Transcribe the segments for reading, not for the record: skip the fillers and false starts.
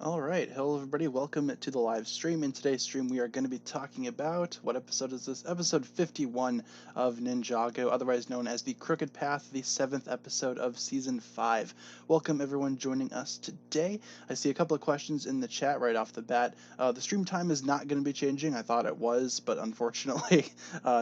All right, hello everybody. Welcome to the live stream. In today's stream, we are going to be talking about what episode is this? Episode 51 of Ninjago, otherwise known as the Crooked Path, the 7th episode of season 5. Welcome everyone joining us today. I see a couple of questions in the chat right off the bat. The stream time is not going to be changing. I thought it was, but unfortunately,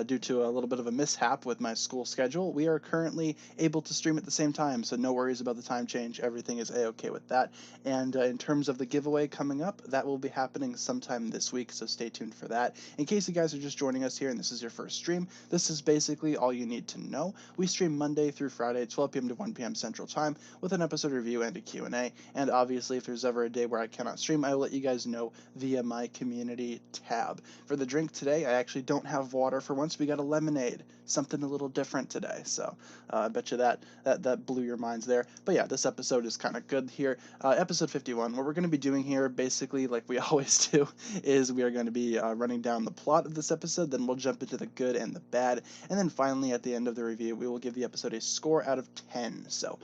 due to a little bit of a mishap with my school schedule, we are currently able to stream at the same time. So no worries about the time change. Everything is a-okay with that. And in terms of the giveaway coming up, that will be happening sometime this week, so stay tuned for that. In case you guys are just joining us here and this is your first stream, this is basically all you need to know. We stream Monday through Friday, 12 p.m. to 1 p.m. Central Time, with an episode review and a Q&A. And obviously, if there's ever a day where I cannot stream, I will let you guys know via my community tab. For the drink today, I actually don't have water for once. We got a lemonade, something a little different today. So I bet you that blew your minds there. But yeah, this episode is kind of good here. Episode 51. What we're going to be doing here, basically, like we always do, is we are going to be running down the plot of this episode, then we'll jump into the good and the bad, and then finally, at the end of the review, we will give the episode a score out of 10. So,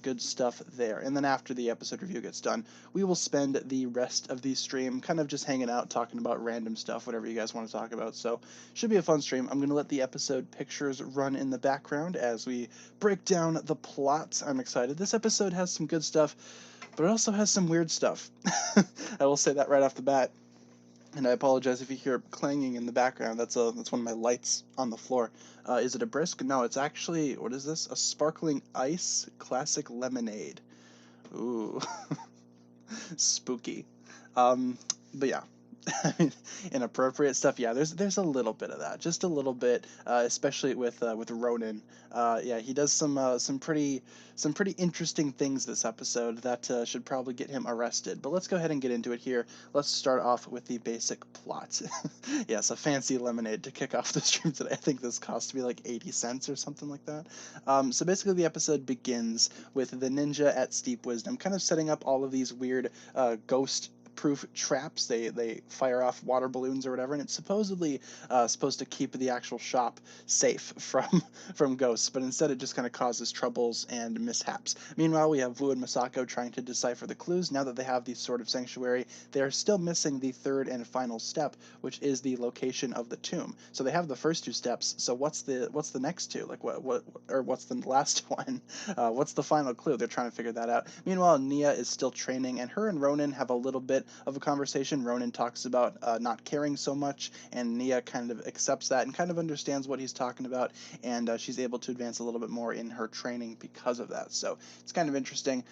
good stuff there. And then after the episode review gets done, we will spend the rest of the stream kind of just hanging out, talking about random stuff, whatever you guys want to talk about. So, should be a fun stream. I'm going to let the episode pictures run in the background as we break down the plot. I'm excited. This episode has some good stuff, but it also has some weird stuff. I will say that right off the bat. And I apologize if you hear clanging in the background. That's one of my lights on the floor. Is it a brisk? No, it's actually, what is this? A sparkling ice classic lemonade. Ooh, spooky. But yeah, I mean, inappropriate stuff. Yeah, there's a little bit of that, just a little bit, especially with Ronan. Yeah, he does some pretty interesting things this episode that should probably get him arrested. But let's go ahead and get into it here. Let's start off with the basic plot. Yes, a fancy lemonade to kick off the stream today. I think this cost me like 80 cents or something like that. So basically, the episode begins with the ninja at Steep Wisdom, kind of setting up all of these weird ghost proof traps. They fire off water balloons or whatever, and it's supposedly supposed to keep the actual shop safe from ghosts, but instead it just kind of causes troubles and mishaps. Meanwhile, we have Wu and Masako trying to decipher the clues. Now that they have the Sword of Sanctuary, they are still missing the third and final step, which is the location of the tomb. So they have the first two steps. So what's the next two? Like what or what's the last one? What's the final clue? They're trying to figure that out. Meanwhile, Nia is still training, and her and Ronan have a little bit of a conversation. Ronan talks about not caring so much, and Nia kind of accepts that and kind of understands what he's talking about, and she's able to advance a little bit more in her training because of that. So it's kind of interesting.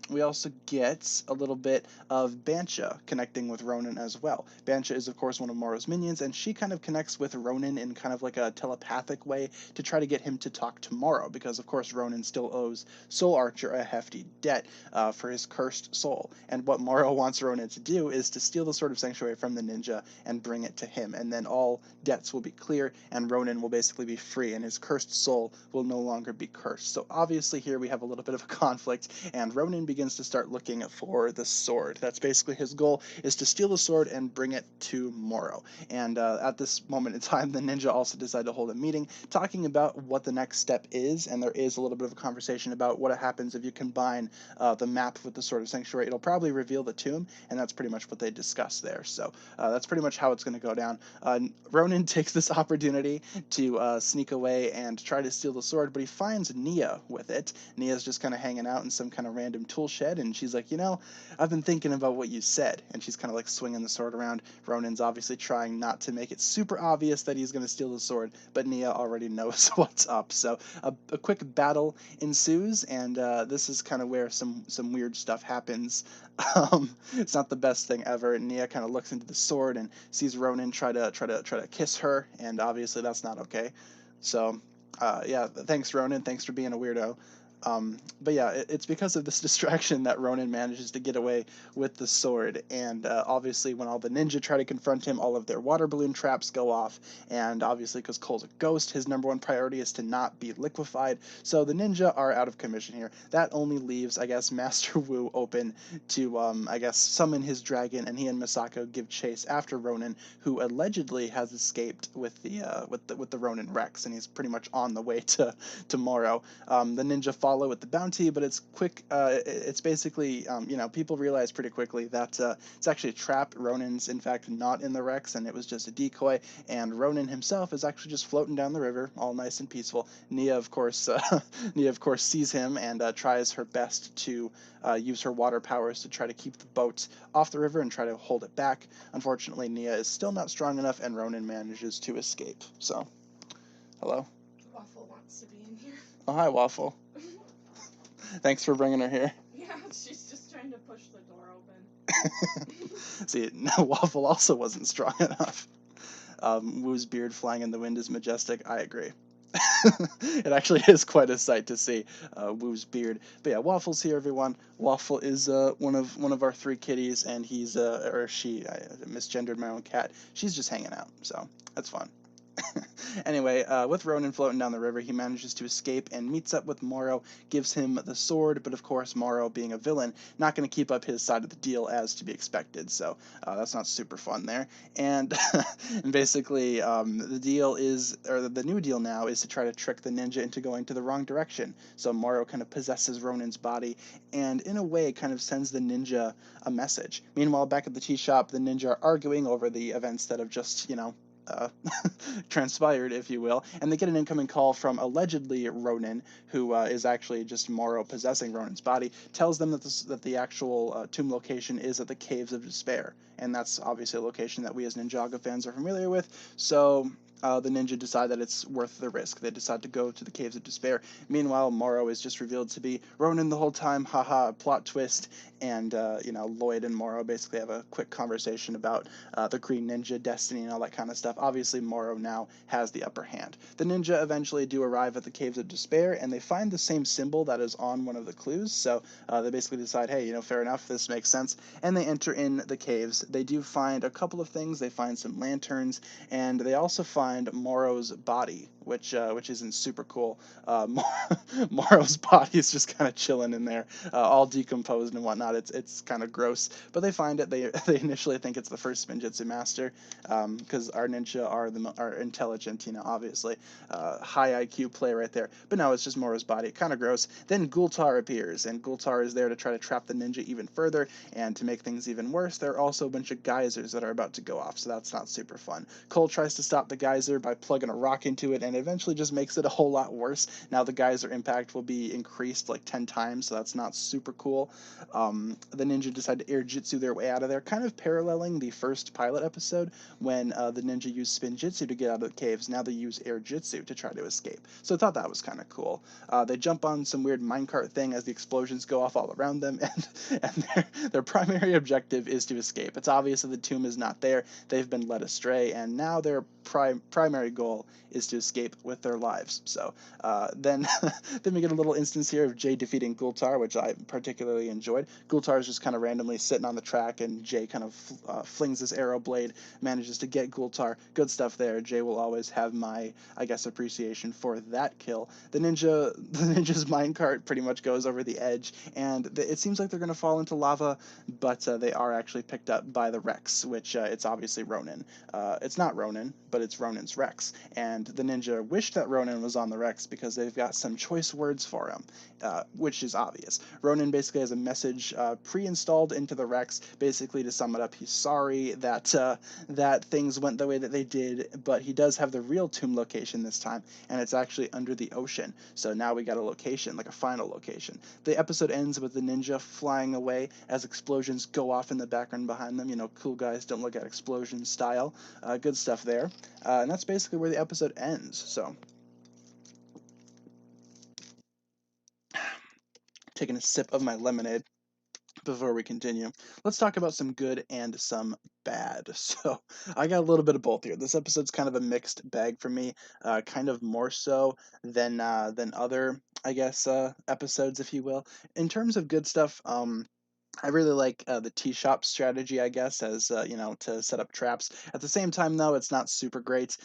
We also get a little bit of Bancha connecting with Ronan as well. Bancha is, of course, one of Moro's minions, and she kind of connects with Ronan in kind of like a telepathic way to try to get him to talk to Moro, because, of course, Ronan still owes Soul Archer a hefty debt for his cursed soul. And what Moro wants Ronan to do is to steal the Sword of Sanctuary from the ninja and bring it to him, and then all debts will be clear, and Ronan will basically be free, and his cursed soul will no longer be cursed. So obviously here we have a little bit of a conflict, and Ronan begins to start looking for the sword. That's basically his goal, is to steal the sword and bring it to Moro. And at this moment in time, the ninja also decide to hold a meeting talking about what the next step is, and there is a little bit of a conversation about what happens if you combine the map with the Sword of Sanctuary. It'll probably reveal the tomb, and that's pretty much what they discuss there. So that's pretty much how it's going to go down. Ronan takes this opportunity to sneak away and try to steal the sword, but he finds Nia with it. Nia's just kind of hanging out in some kind of random tool shed, and she's like, I've been thinking about what you said, and she's kind of like swinging the sword around. Ronan's obviously trying not to make it super obvious that he's going to steal the sword, but Nia already knows what's up. So a quick battle ensues, and this is kind of where some weird stuff happens. It's not the best thing ever. Nia kind of looks into the sword and sees Ronan try to kiss her, and obviously that's not okay. So yeah, thanks Ronan, thanks for being a weirdo. But yeah, it's because of this distraction that Ronan manages to get away with the sword, and obviously when all the ninja try to confront him, all of their water balloon traps go off, and obviously because Cole's a ghost, his number one priority is to not be liquefied, so the ninja are out of commission here. That only leaves, I guess, Master Wu open to, I guess, summon his dragon, and he and Misako give chase after Ronan, who allegedly has escaped with the Ronin Rex, and he's pretty much on the way to Moro. The ninja follow with the bounty, but it's quick. It's basically, people realize pretty quickly that it's actually a trap. Ronan's, in fact, not in the wrecks, and it was just a decoy, and Ronan himself is actually just floating down the river, all nice and peaceful. Nia, of course, Nia, of course, sees him and tries her best to use her water powers to try to keep the boat off the river and try to hold it back. Unfortunately, Nia is still not strong enough, and Ronan manages to escape. So, hello. Waffle wants to be in here. Oh, hi, Waffle. Thanks for bringing her here. Yeah, she's just trying to push the door open. See, Waffle also wasn't strong enough. Woo's beard flying in the wind is majestic. I agree. It actually is quite a sight to see, Woo's beard. But yeah, Waffle's here, everyone. Waffle is one of our three kitties, and he's or she. I misgendered my own cat. She's just hanging out, so that's fun. Anyway, with Ronan floating down the river, he manages to escape and meets up with Morrow, gives him the sword, but of course, Morrow, being a villain, not going to keep up his side of the deal as to be expected, so that's not super fun there. And, and basically, the deal is, or the new deal now, is to try to trick the ninja into going to the wrong direction. So Morrow kind of possesses Ronan's body, and in a way, kind of sends the ninja a message. Meanwhile, back at the tea shop, the ninja are arguing over the events that have just, uh, transpired, if you will, and they get an incoming call from allegedly Ronan, who is actually just Morrow possessing Ronan's body, tells them that the actual tomb location is at the Caves of Despair, and that's obviously a location that we as Ninjago fans are familiar with, so the ninja decide that it's worth the risk. They decide to go to the Caves of Despair. Meanwhile, Morrow is just revealed to be Ronan the whole time, haha, plot twist, and, Lloyd and Morrow basically have a quick conversation about the Green Ninja, destiny, and all that kind of stuff. Obviously, Morrow now has the upper hand. The ninja eventually do arrive at the Caves of Despair, and they find the same symbol that is on one of the clues, so they basically decide, hey, fair enough, this makes sense, and they enter in the caves. They do find a couple of things. They find some lanterns, and they also find Morrow's body, which isn't super cool. Morrow's body is just kind of chilling in there, all decomposed and whatnot. It's kind of gross, but they find it. They initially think it's the first Spinjitzu master, because our ninja are intelligent, obviously, high IQ play right there. But no, it's just Morrow's body, kind of gross. Then Gultar appears, and Gultar is there to try to trap the ninja even further, and to make things even worse, there are also a bunch of geysers that are about to go off, so that's not super fun. Cole tries to stop the geyser by plugging a rock into it, and eventually just makes it a whole lot worse. Now the geyser impact will be increased like 10 times, so that's not super cool. The ninja decide to air jitsu their way out of there, kind of paralleling the first pilot episode when the ninja used spin jitsu to get out of the caves. Now they use air jitsu to try to escape. So I thought that was kind of cool. They jump on some weird minecart thing as the explosions go off all around them, and their primary objective is to escape. It's obvious that the tomb is not there. They've been led astray, and now their primary goal is to escape with their lives. So then then we get a little instance here of Jay defeating Gultar, which I particularly enjoyed. Gultar is just kind of randomly sitting on the track, and Jay kind of flings his arrow blade, manages to get Gultar. Good stuff there. Jay will always have my, I guess, appreciation for that kill. The ninja's minecart pretty much goes over the edge, and it seems like they're going to fall into lava, but they are actually picked up by the Rex, which it's obviously Ronan. It's not Ronan, but it's Ronan's Rex, and the ninja wished that Ronan was on the Rex because they've got some choice words for him, which is obvious. Ronan basically has a message pre-installed into the Rex, basically to sum it up. He's sorry that things went the way that they did, but he does have the real tomb location this time, and it's actually under the ocean. So now we got a location, like a final location. The episode ends with the ninja flying away as explosions go off in the background behind them. Cool guys don't look at explosions style. Good stuff there. And that's basically where the episode ends. So, taking a sip of my lemonade before we continue, let's talk about some good and some bad. So I got a little bit of both here. This episode's kind of a mixed bag for me, kind of more so than other, I guess, episodes, if you will. In terms of good stuff, I really like the tea shop strategy, I guess, as to set up traps. At the same time, though, it's not super great.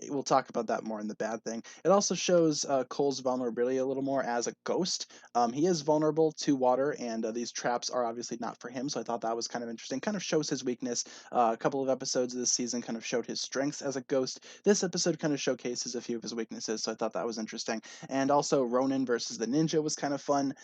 We'll talk about that more in the bad thing. It also shows Cole's vulnerability a little more as a ghost. He is vulnerable to water, and these traps are obviously not for him. So I thought that was kind of interesting. Kind of shows his weakness. A couple of episodes of this season kind of showed his strengths as a ghost. This episode kind of showcases a few of his weaknesses. So I thought that was interesting. And also Ronin versus the ninja was kind of fun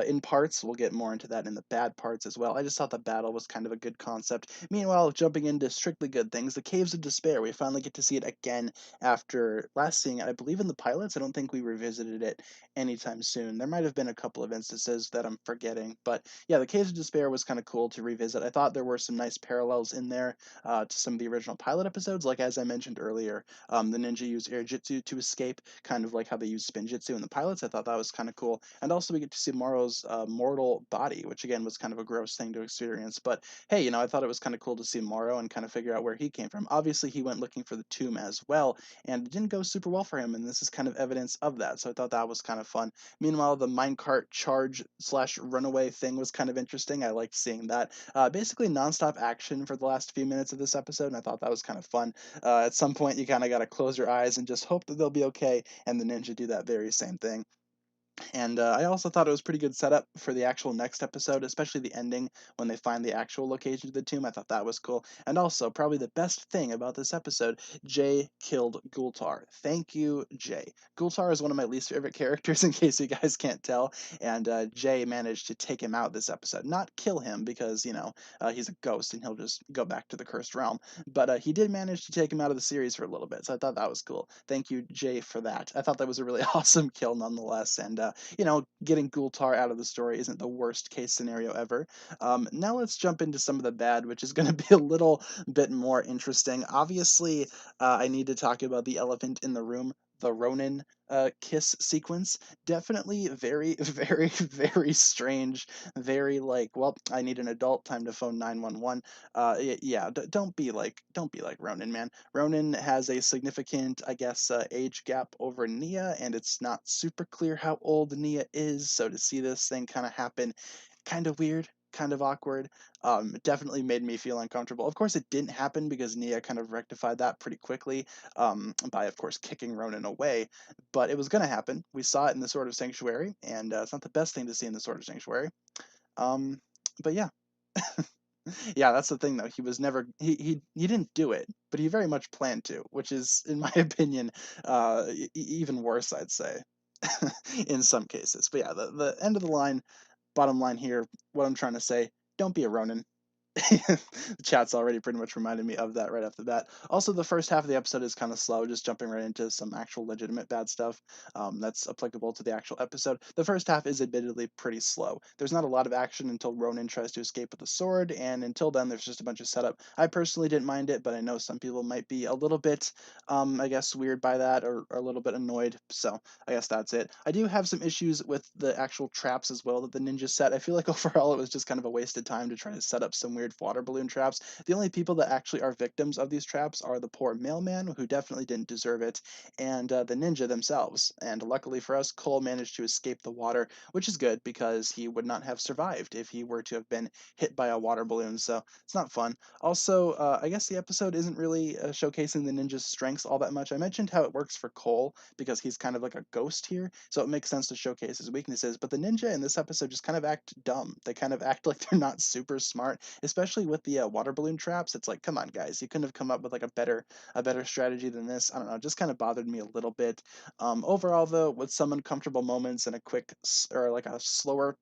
in parts. We'll get more into that in the bad parts as well. I just thought the battle was kind of a good concept. Meanwhile, jumping into strictly good things, the Caves of Despair, we finally get to see it again after last seeing it, I believe, in the pilots. I don't think we revisited it anytime soon. There might have been a couple of instances that I'm forgetting, but yeah, the Caves of Despair was kind of cool to revisit. I thought there were some nice parallels in there to some of the original pilot episodes, like as I mentioned earlier, the ninja use air jitsu to escape, kind of like how they use spin jitsu in the pilots. I thought that was kind of cool, and also we get to see Morrow's mortal body, which again was kind of a gross thing to experience. But hey, I thought it was kind of cool to see Morrow and kind of figure out where he came from. Obviously, he went looking for the tomb as well, and it didn't go super well for him, and this is kind of evidence of that. So I thought that was kind of fun. Meanwhile, the minecart charge slash runaway thing was kind of interesting. I liked seeing that. Basically, nonstop action for the last few minutes of this episode, and I thought that was kind of fun. At some point, you kind of got to close your eyes and just hope that they'll be okay, and the ninja do that very same thing. And I also thought it was pretty good setup for the actual next episode, especially the ending when they find the actual location of the tomb. I thought that was cool. And also, probably the best thing about this episode, Jay killed Gultar. Thank you, Jay. Gultar is one of my least favorite characters, in case you guys can't tell. And Jay managed to take him out this episode. Not kill him, because, he's a ghost and he'll just go back to the cursed realm. But he did manage to take him out of the series for a little bit. So I thought that was cool. Thank you, Jay, for that. I thought that was a really awesome kill nonetheless. And getting Gultar out of the story isn't the worst case scenario ever. Now let's jump into some of the bad, which is going to be a little bit more interesting. Obviously, I need to talk about the elephant in the room, the Ronin kiss sequence. Definitely very, very, very strange. Very like, well, I need an adult. Time to phone 911. Yeah, don't be like Ronin, man. Ronin has a significant, I guess, age gap over Nia, and it's not super clear how old Nia is. So to see this thing kind of happen, kind of weird, kind of awkward. Definitely made me feel uncomfortable. Of course, it didn't happen because Nia kind of rectified that pretty quickly by, of course, kicking Ronan away. But it was going to happen. We saw it in the Sword of Sanctuary, and it's not the best thing to see in the Sword of Sanctuary. Um, but yeah, yeah, that's the thing though. He was never he didn't do it, but he very much planned to, which is, in my opinion, even worse, I'd say, in some cases. But yeah, the end of the line, bottom line here, what I'm trying to say: don't be a Ronin. The chat's already pretty much reminded me of that right off the bat. Also, the first half of the episode is kind of slow, just jumping right into some actual legitimate bad stuff that's applicable to the actual episode. The first half is admittedly pretty slow. There's not a lot of action until Ronan tries to escape with a sword, and until then, there's just a bunch of setup. I personally didn't mind it, but I know some people might be a little bit, I guess, weird by that, or a little bit annoyed. So I guess that's it. I do have some issues with the actual traps as well that the ninja set. I feel like overall it was just kind of a wasted time to try to set up some weird water balloon traps. The only people that actually are victims of these traps are the poor mailman, who definitely didn't deserve it, and the ninja themselves. And luckily for us, Cole managed to escape the water, which is good because he would not have survived if he were to have been hit by a water balloon. So it's not fun. Also, I guess the episode isn't really showcasing the ninja's strengths all that much. I mentioned how it works for Cole because he's kind of like a ghost here, so it makes sense to showcase his weaknesses. But the ninja in this episode just kind of act dumb. They kind of act like they're not super smart, especially with the water balloon traps. It's like, come on, guys, you couldn't have come up with like a better strategy than this. I don't know, it just kind of bothered me a little bit. Overall, though, with some uncomfortable moments and a quick or like a slower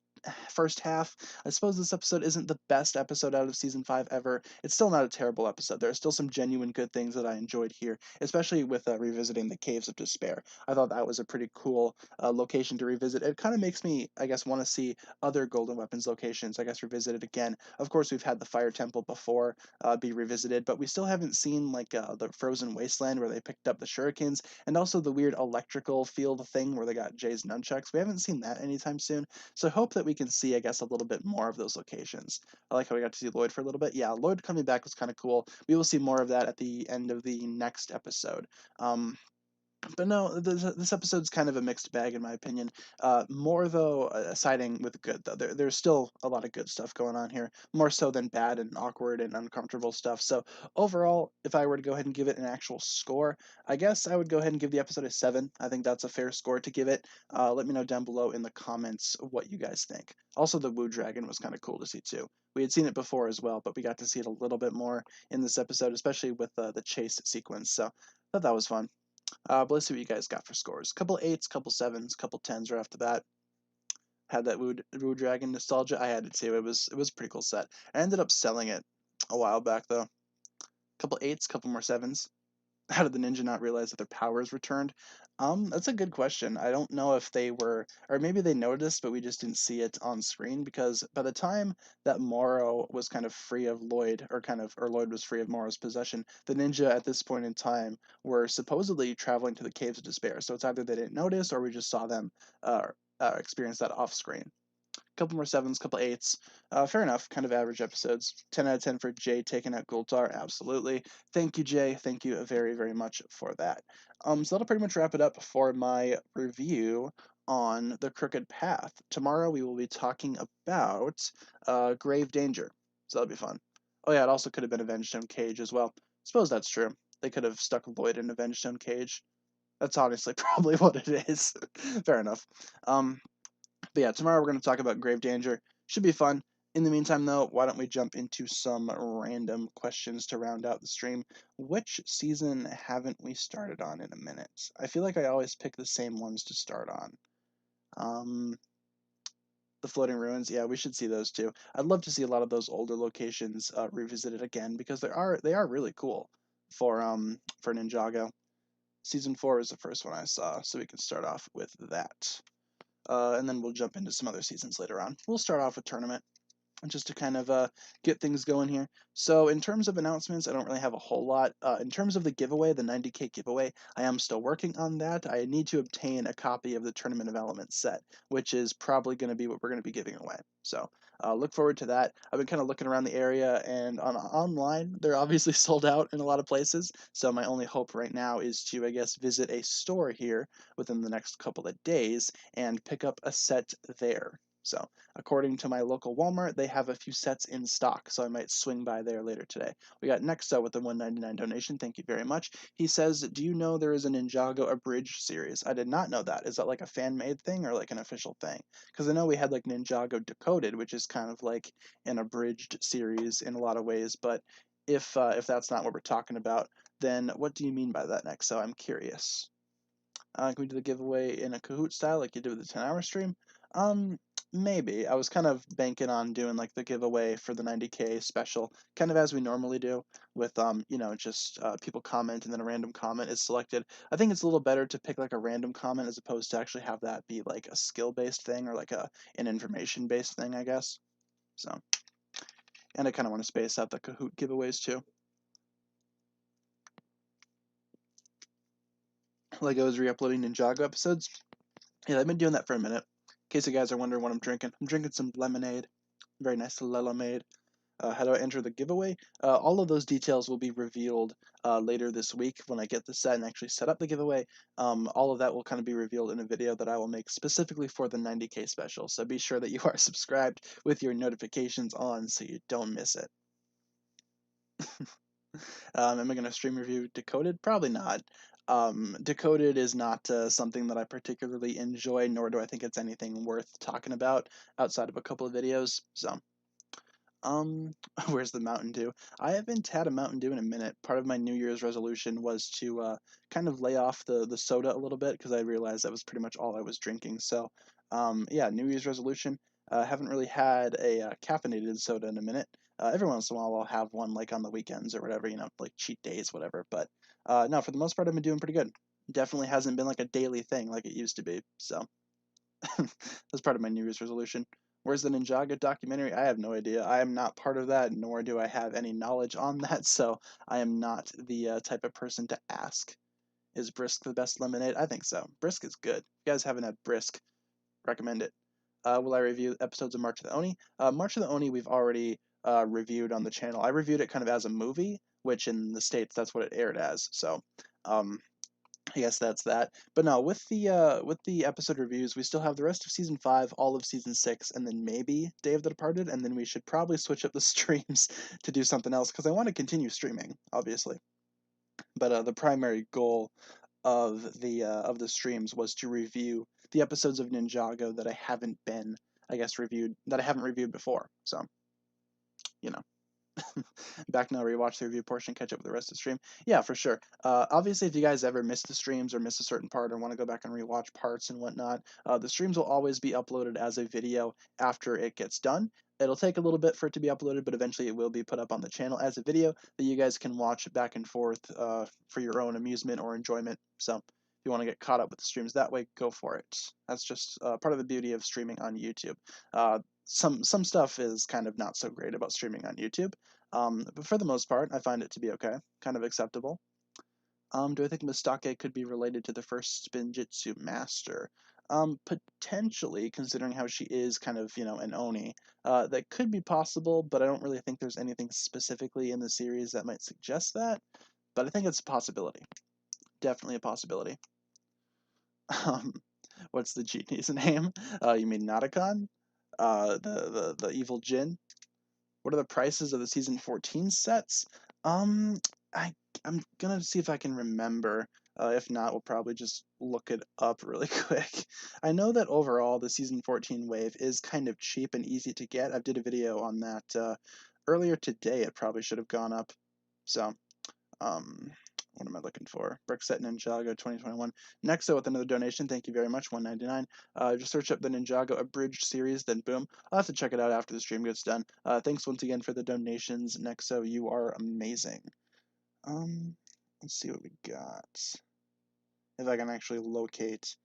first half. I suppose this episode isn't the best episode out of season 5 ever. It's still not a terrible episode. There are still some genuine good things that I enjoyed here, especially with revisiting the Caves of Despair. I thought that was a pretty cool location to revisit. It kind of makes me, I guess, want to see other Golden Weapons locations, I guess, revisited again. Of course, we've had the Fire Temple before be revisited, but we still haven't seen like the Frozen Wasteland where they picked up the shurikens, and also the weird electrical field thing where they got Jay's nunchucks. We haven't seen that anytime soon, so I hope that we can see, I guess, a little bit more of those locations. I like how we got to see Lloyd for a little bit. Yeah, Lloyd coming back was kind of cool. We will see more of that at the end of the next episode. Um, But no, this episode's kind of a mixed bag in my opinion. More though, siding with good though. There's still a lot of good stuff going on here, more so than bad and awkward and uncomfortable stuff. So overall, if I were to go ahead and give it an actual score, I guess I would go ahead and give the episode a 7. I think that's a fair score to give it. Let me know down below in the comments what you guys think. Also, the Woo Dragon was kind of cool to see too. We had seen it before as well, but we got to see it a little bit more in this episode, especially with the chase sequence. So I thought that was fun. But let's see what you guys got for scores. Couple eights, couple sevens, couple tens right off the bat. Had that Woo Dragon nostalgia. I had it too. It was a pretty cool set. I ended up selling it a while back though. Couple eights, couple more sevens. How did the ninja not realize that their powers returned? That's a good question. I don't know if they were, or maybe they noticed, but we just didn't see it on screen because by the time that Morrow was kind of free of Lloyd, or Lloyd was free of Morrow's possession, the ninja at this point in time were supposedly traveling to the Caves of Despair. So it's either they didn't notice or we just saw them experience that off screen. Couple more sevens, couple eights. Fair enough, kind of average episodes. 10 out of 10 for Jay taking out Gultar, absolutely. Thank you, Jay. Thank you very, very much for that. So that'll pretty much wrap it up for my review on The Crooked Path. Tomorrow we will be talking about Grave Danger, so that'll be fun. Oh yeah, it also could have been Avenged Stone Cage as well. Suppose that's true. They could have stuck Lloyd in Avenged Stone Cage. That's honestly probably what it is. Fair enough. Um, but yeah, tomorrow we're going to talk about Grave Danger. Should be fun. In the meantime, though, why don't we jump into some random questions to round out the stream? Which season haven't we started on in a minute? I feel like I always pick the same ones to start on. Um, the Floating Ruins, yeah, we should see those too. I'd love to see a lot of those older locations revisited again because they are really cool for Ninjago. Season 4 is the first one I saw, so we can start off with that. And then we'll jump into some other seasons later on. We'll start off with tournament just to kind of get things going here. So in terms of announcements, I don't really have a whole lot. In terms of the giveaway, the 90K giveaway, I am still working on that. I need to obtain a copy of the Tournament of Elements set, which is probably going to be what we're going to be giving away. So look forward to that. I've been kind of looking around the area, and online, they're obviously sold out in a lot of places. So my only hope right now is to, I guess, visit a store here within the next couple of days and pick up a set there. So according to my local Walmart, they have a few sets in stock, so I might swing by there later today. We got Nexo with the 199 donation. Thank you very much. He says, "Do you know there is a Ninjago abridged series?" I did not know that. Is that like a fan-made thing or like an official thing? Because I know we had like Ninjago Decoded, which is kind of like an abridged series in a lot of ways. But if that's not what we're talking about, then what do you mean by that, Nexo? I'm curious. Can we do the giveaway in a Kahoot style like you did with the 10-hour stream? Maybe. I was kind of banking on doing like the giveaway for the 90K special, kind of as we normally do with just people comment and then a random comment is selected. I think it's a little better to pick like a random comment as opposed to actually have that be like a skill-based thing or like an information-based thing, I guess. So, and I kind of want to space out the Kahoot giveaways too. Lego is re-uploading Ninjago episodes. Yeah, I've been doing that for a minute. In case you guys are wondering what I'm drinking some lemonade. Very nice lemonade. How do I enter the giveaway? All of those details will be revealed later this week when I get the set and actually set up the giveaway. All of that will kind of be revealed in a video that I will make specifically for the 90K special. So be sure that you are subscribed with your notifications on so you don't miss it. Am I going to stream review Decoded? Probably not. Decoded is not something that I particularly enjoy, nor do I think it's anything worth talking about outside of a couple of videos. So, where's the Mountain Dew? I haven't had a Mountain Dew in a minute. Part of my New Year's resolution was to kind of lay off the soda a little bit because I realized that was pretty much all I was drinking. So, yeah, New Year's resolution. Haven't really had a caffeinated soda in a minute. Every once in a while, I'll have one like on the weekends or whatever, like cheat days, whatever. But no, for the most part, I've been doing pretty good. Definitely hasn't been like a daily thing like it used to be. So that's part of my New Year's resolution. Where's the Ninjago documentary? I have no idea. I am not part of that, nor do I have any knowledge on that, so I am not the type of person to ask. Is Brisk the best lemonade? I think so. Brisk is good. If you guys haven't had Brisk, recommend it. Will I review episodes of March of the Oni? March of the Oni we've already reviewed on the channel. I reviewed it kind of as a movie, which in the States that's what it aired as. So, I guess that's that. But no, with the episode reviews, we still have the rest of season 5, all of season 6, and then maybe Day of the Departed, and then we should probably switch up the streams to do something else because I want to continue streaming, obviously. But the primary goal of the streams was to review the episodes of Ninjago that I haven't been, I guess, reviewed that I haven't reviewed before. So, you know. Back now, rewatch the review portion, catch up with the rest of the stream. Yeah, for sure. Obviously, if you guys ever miss the streams or miss a certain part or want to go back and rewatch parts and whatnot, the streams will always be uploaded as a video after it gets done. It'll take a little bit for it to be uploaded, but eventually it will be put up on the channel as a video that you guys can watch back and forth for your own amusement or enjoyment. So if you want to get caught up with the streams that way, go for it. That's just part of the beauty of streaming on YouTube. Some stuff is kind of not so great about streaming on YouTube. But for the most part, I find it to be okay, kind of acceptable. Do I think Mistake could be related to the first Spinjitzu master? Potentially, considering how she is kind of, an Oni. That could be possible, but I don't really think there's anything specifically in the series that might suggest that. But I think it's a possibility. Definitely a possibility. Um, what's the genie's name? You mean Natakon? The evil Jin? What are the prices of the season 14 sets? Um, I I'm gonna see if I can remember. If not, we'll probably just look it up really quick. I know that overall the season 14 wave is kind of cheap and easy to get. I did a video on that earlier today. It probably should have gone up. So um, what am I looking for? Brickset Ninjago 2021. Nexo with another donation. Thank you very much. 199. Just search up the Ninjago abridged series, then boom. I'll have to check it out after the stream gets done. Thanks once again for the donations, Nexo. You are amazing. Let's see what we got. If I can actually locate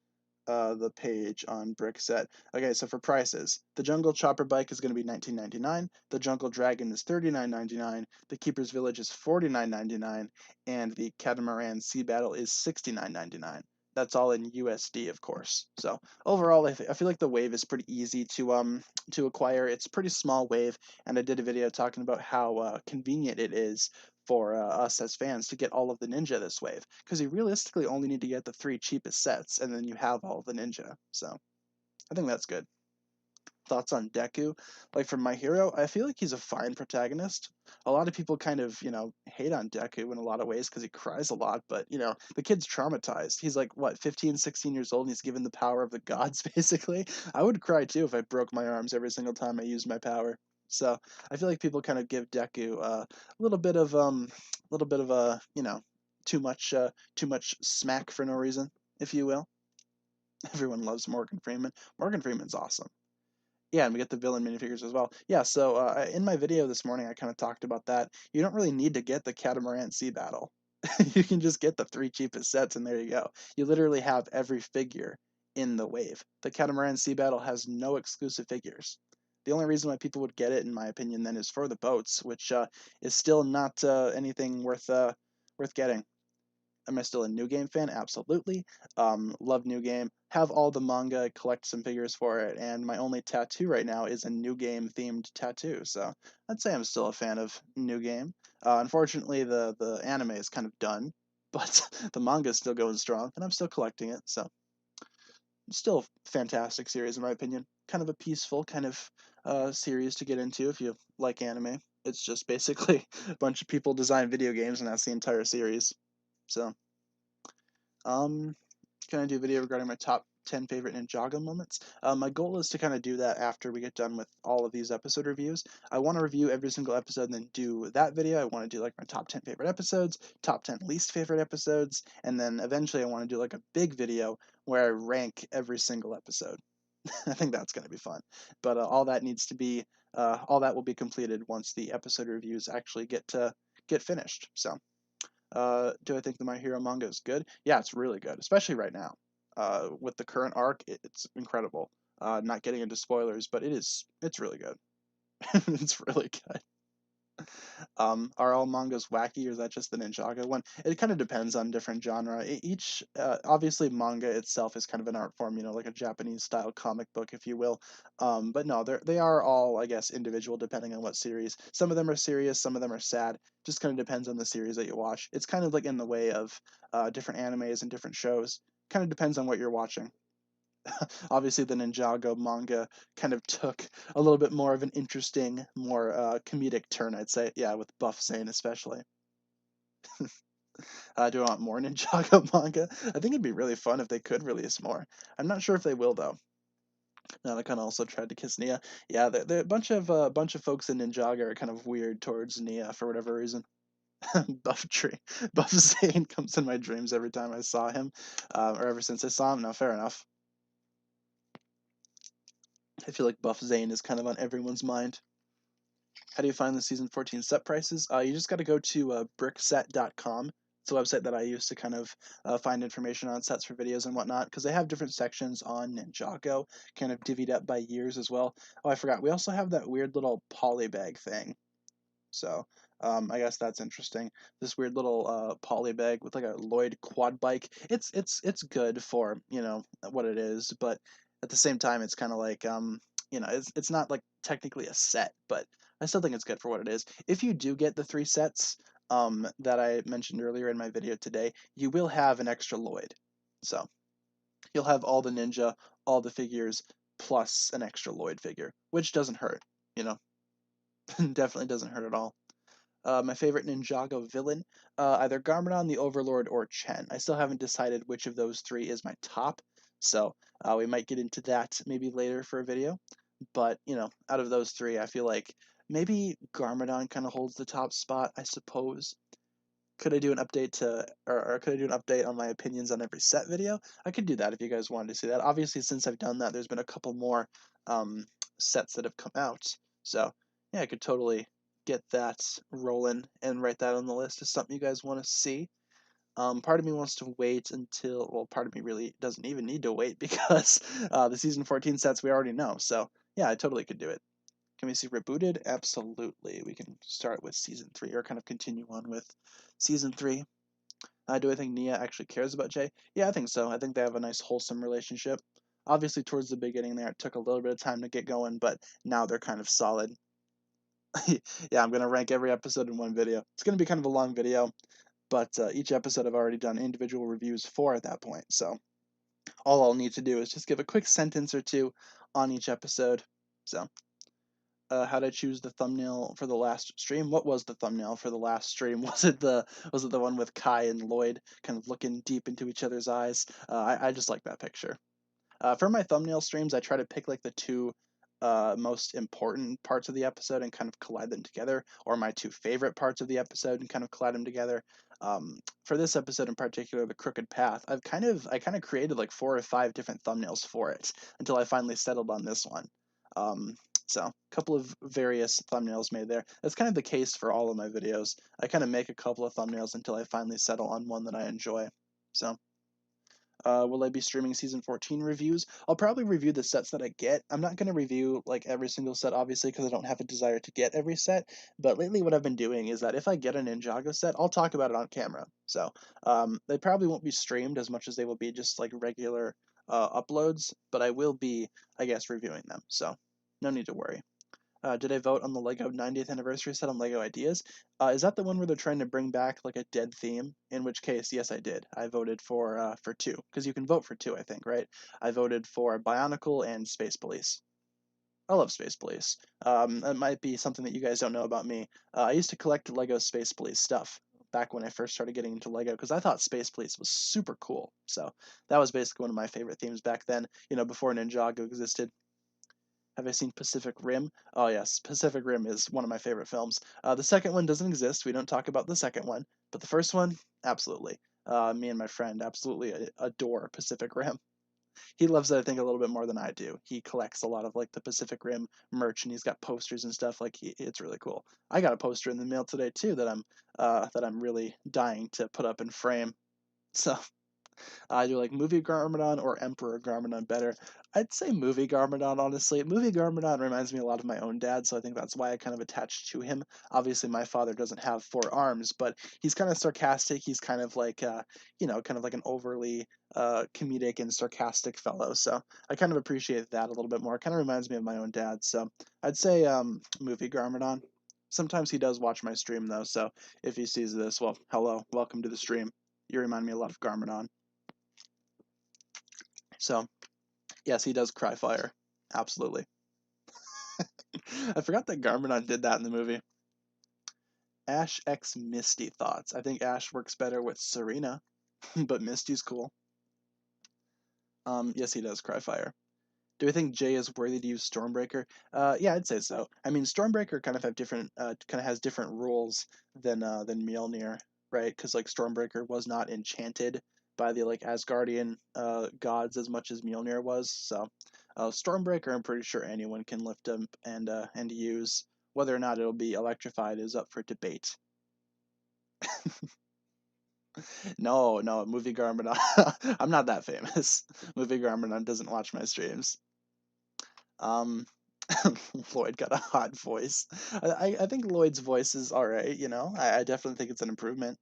the page on Brickset. Okay, so for prices, the Jungle Chopper Bike is going to be $19.99. The Jungle Dragon is $39.99. The Keeper's Village is $49.99, and the Catamaran Sea Battle is $69.99. That's all in USD, of course. So overall, I feel like the wave is pretty easy to acquire. It's a pretty small wave, and I did a video talking about how convenient it is for us as fans to get all of the ninja this wave, because you realistically only need to get the 3 cheapest sets, and then you have all of the ninja. So I think that's good. Thoughts on Deku? Like for My Hero, I feel like he's a fine protagonist. A lot of people kind of, hate on Deku in a lot of ways because he cries a lot, but, the kid's traumatized. He's like, what, 15, 16 years old, and he's given the power of the gods, basically. I would cry too if I broke my arms every single time I used my power. So I feel like people kind of give Deku a little bit of a, too much smack for no reason, if you will. Everyone loves Morgan Freeman. Morgan Freeman's awesome. Yeah, and we get the villain minifigures as well. Yeah, so in my video this morning, I kind of talked about that. You don't really need to get the Catamaran Sea Battle. You can just get the 3 cheapest sets, and there you go. You literally have every figure in the wave. The Catamaran Sea Battle has no exclusive figures. The only reason why people would get it, in my opinion, then is for the boats, which is still not anything worth getting. Am I still a New Game fan? Absolutely. Love New Game. Have all the manga, collect some figures for it, and my only tattoo right now is a New Game themed tattoo. So I'd say I'm still a fan of New Game. Unfortunately, the anime is kind of done, but the manga is still going strong, and I'm still collecting it. So still fantastic series in my opinion. Kind of a peaceful kind of series to get into if you like anime. It's just basically a bunch of people design video games, and that's the entire series. So um, can I do a video regarding my top 10 favorite Ninjago moments? My goal is to kind of do that after we get done with all of these episode reviews. I want to review every single episode and then do that video. I want to do like my top 10 favorite episodes, top 10 least favorite episodes, and then eventually I want to do like a big video where I rank every single episode. I think that's going to be fun. But all that needs to be, all that will be completed once the episode reviews actually get finished. So. Do I think the My Hero manga is good? Yeah, it's really good, especially right now. With the current arc, it's incredible. Not getting into spoilers, but it's really good. It's really good. Are all mangas wacky, or is that just the Ninjago one? It kind of depends on different genre. Each, obviously, manga itself is kind of an art form, like a Japanese style comic book, if you will. But no, they are all, I guess, individual depending on what series. Some of them are serious, some of them are sad. Just kind of depends on the series that you watch. It's kind of like in the way of different animes and different shows. Kind of depends on what you're watching. Obviously, the Ninjago manga kind of took a little bit more of an interesting, more comedic turn, I'd say. Yeah, with Buff Zane especially. Do I want more Ninjago manga? I think it'd be really fun if they could release more. I'm not sure if they will though. Nanakon also tried to kiss Nia. Yeah, a bunch of folks in Ninjago are kind of weird towards Nia for whatever reason. Buff Tree, Buff Zane comes in my dreams every time I saw him, or ever since I saw him. No, fair enough. I feel like Buff Zane is kind of on everyone's mind. How do you find the season 14 set prices? You just got to go to brickset.com. It's a website that I use to kind of find information on sets for videos and whatnot, because they have different sections on Ninjago, kind of divvied up by years as well. Oh, I forgot. We also have that weird little polybag thing. So I guess that's interesting. This weird little poly bag with like a Lloyd quad bike. It's good for what it is, but at the same time, it's kind of like it's not like technically a set, but I still think it's good for what it is. If you do get the 3 sets that I mentioned earlier in my video today, you will have an extra Lloyd. So you'll have all the ninja, all the figures, plus an extra Lloyd figure, which doesn't hurt. You know, definitely doesn't hurt at all. My favorite Ninjago villain, either Garmadon, the Overlord, or Chen. I still haven't decided which of those 3 is my top, so we might get into that maybe later for a video. But, out of those 3, I feel like maybe Garmadon kind of holds the top spot, I suppose. Could I do an update or could I do an update on my opinions on every set video? I could do that if you guys wanted to see that. Obviously, since I've done that, there's been a couple more um, sets that have come out. So, yeah, I could totally get that rolling and write that on the list as something you guys want to see. Part of me wants to wait until, well, part of me really doesn't even need to wait because the season 14 sets we already know. So, yeah, I totally could do it. Can we see rebooted? Absolutely. We can start with season 3 or kind of continue on with season 3. Do I think Nia actually cares about Jay? Yeah, I think so. I think they have a nice, wholesome relationship. Obviously, towards the beginning there, it took a little bit of time to get going, but now they're kind of solid. Yeah, I'm going to rank every episode in one video. It's going to be kind of a long video, but each episode I've already done individual reviews for at that point. So all I'll need to do is just give a quick sentence or two on each episode. So how to choose the thumbnail for the last stream. What was the thumbnail for the last stream? Was it the one with Kai and Lloyd kind of looking deep into each other's eyes? I just like that picture. For my thumbnail streams, I try to pick like the 2 most important parts of the episode and kind of collide them together, or my 2 favorite parts of the episode and kind of collide them together. For this episode in particular, the Crooked Path, I kind of created like 4 or 5 different thumbnails for it until I finally settled on this one. Um, so a couple of various thumbnails made there. That's kind of the case for all of my videos. I kind of make a couple of thumbnails until I finally settle on one that I enjoy. So will I be streaming season 14 reviews? I'll probably review the sets that I get. I'm not going to review like every single set, obviously, because I don't have a desire to get every set. But lately, what I've been doing is that if I get a Ninjago set, I'll talk about it on camera. So they probably won't be streamed as much as they will be just like regular uploads, but I will be, I guess, reviewing them. So no need to worry. Did I vote on the Lego 90th anniversary set on Lego Ideas? Is that the one where they're trying to bring back like a dead theme? In which case, yes, I did. I voted for 2 because you can vote for 2, I think, right? I voted for Bionicle and Space Police. I love Space Police. It might be something that you guys don't know about me. I used to collect Lego Space Police stuff back when I first started getting into Lego because I thought Space Police was super cool. So that was basically one of my favorite themes back then. Before Ninjago existed. Have I seen Pacific Rim? Oh yes, Pacific Rim is one of my favorite films. The second one doesn't exist. We don't talk about the second one, but the first one, absolutely. Me and my friend absolutely adore Pacific Rim. He loves it, I think, a little bit more than I do. He collects a lot of like the Pacific Rim merch, and he's got posters and stuff. Like it's really cool. I got a poster in the mail today too that I'm really dying to put up and frame. So I do like movie Garmadon or Emperor Garmadon better. I'd say movie Garmadon, honestly. Movie Garmadon reminds me a lot of my own dad, so I think that's why I kind of attached to him. Obviously, my father doesn't have four arms, but he's kind of sarcastic. He's kind of like, kind of like an overly comedic and sarcastic fellow. So I kind of appreciate that a little bit more. It kind of reminds me of my own dad. So I'd say movie Garmadon. Sometimes he does watch my stream though, so if he sees this, well, hello, welcome to the stream. You remind me a lot of Garmadon. So, yes, he does cry fire. Absolutely. I forgot that Garmadon did that in the movie. Ash X Misty thoughts. I think Ash works better with Serena, but Misty's cool. Yes, he does cry fire. Do I think Jay is worthy to use Stormbreaker? Yeah, I'd say so. I mean, Stormbreaker kind of have different, kind of has different rules than Mjolnir, right? Because like Stormbreaker was not enchanted by the like Asgardian gods as much as Mjolnir was. So, Stormbreaker, I'm pretty sure anyone can lift him and use. Whether or not it'll be electrified is up for debate. No, no, Movie Garmadon. I'm not that famous. Movie Garmadon doesn't watch my streams. Um, Lloyd got a hot voice. I think Lloyd's voice is all right. I definitely think it's an improvement.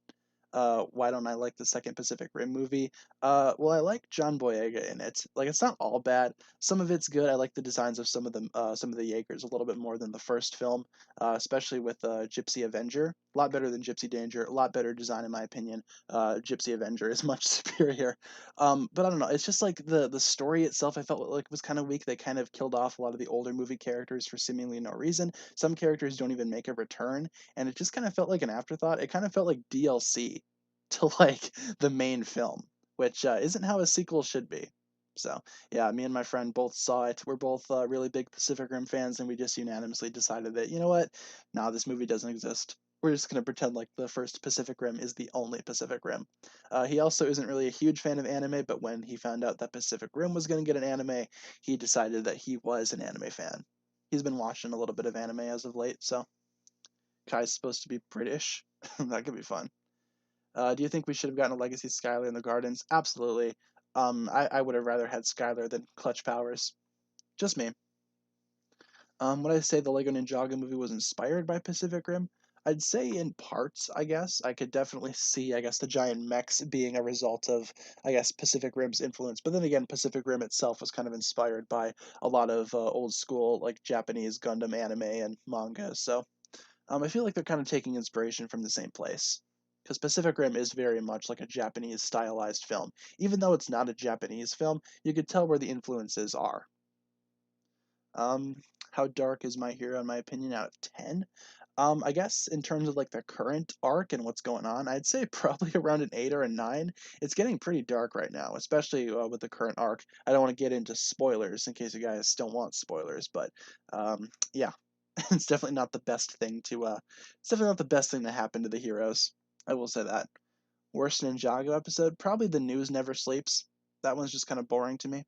Why don't I like the second Pacific Rim movie? Well, I like John Boyega in it. Like, it's not all bad. Some of it's good. I like the designs of some of the Jaegers a little bit more than the first film, especially with Gypsy Avenger. A lot better than Gypsy Danger. A lot better design in my opinion. Gypsy Avenger is much superior. But I don't know. It's just like the story itself. I felt like was kind of weak. They kind of killed off a lot of the older movie characters for seemingly no reason. Some characters don't even make a return, and it just kind of felt like an afterthought. It kind of felt like DLC to like the main film, which isn't how a sequel should be. So yeah, me and my friend both saw it. We're both really big Pacific Rim fans, and we just unanimously decided that, you know what, nah, this movie doesn't exist. We're just gonna pretend like the first Pacific Rim is the only Pacific Rim. He also isn't really a huge fan of anime, but when he found out that Pacific Rim was gonna get an anime, he decided that he was an anime fan. He's been watching a little bit of anime as of late, so Kai's supposed to be British. That could be fun. Do you think we should have gotten a Legacy Skylar in the Gardens? Absolutely. I would have rather had Skylar than Clutch Powers. Just me. Would I say the Lego Ninjago movie was inspired by Pacific Rim? I'd say in parts, I guess. I could definitely see, I guess, the giant mechs being a result of, I guess, Pacific Rim's influence. But then again, Pacific Rim itself was kind of inspired by a lot of old school, like Japanese Gundam anime and manga. So I feel like they're kind of taking inspiration from the same place. Because Pacific Rim is very much like a Japanese stylized film. Even though it's not a Japanese film, you could tell where the influences are. Um, how dark is My Hero, in my opinion, out of 10? I guess in terms of like the current arc and what's going on, I'd say probably around an 8 or a 9. It's getting pretty dark right now, especially with the current arc. I don't want to get into spoilers in case you guys don't want spoilers, but yeah, it's definitely not the best thing to it's definitely not the best thing to happen to the heroes. I will say that. Worst Ninjago episode, probably the news never sleeps. That one's just kind of boring to me.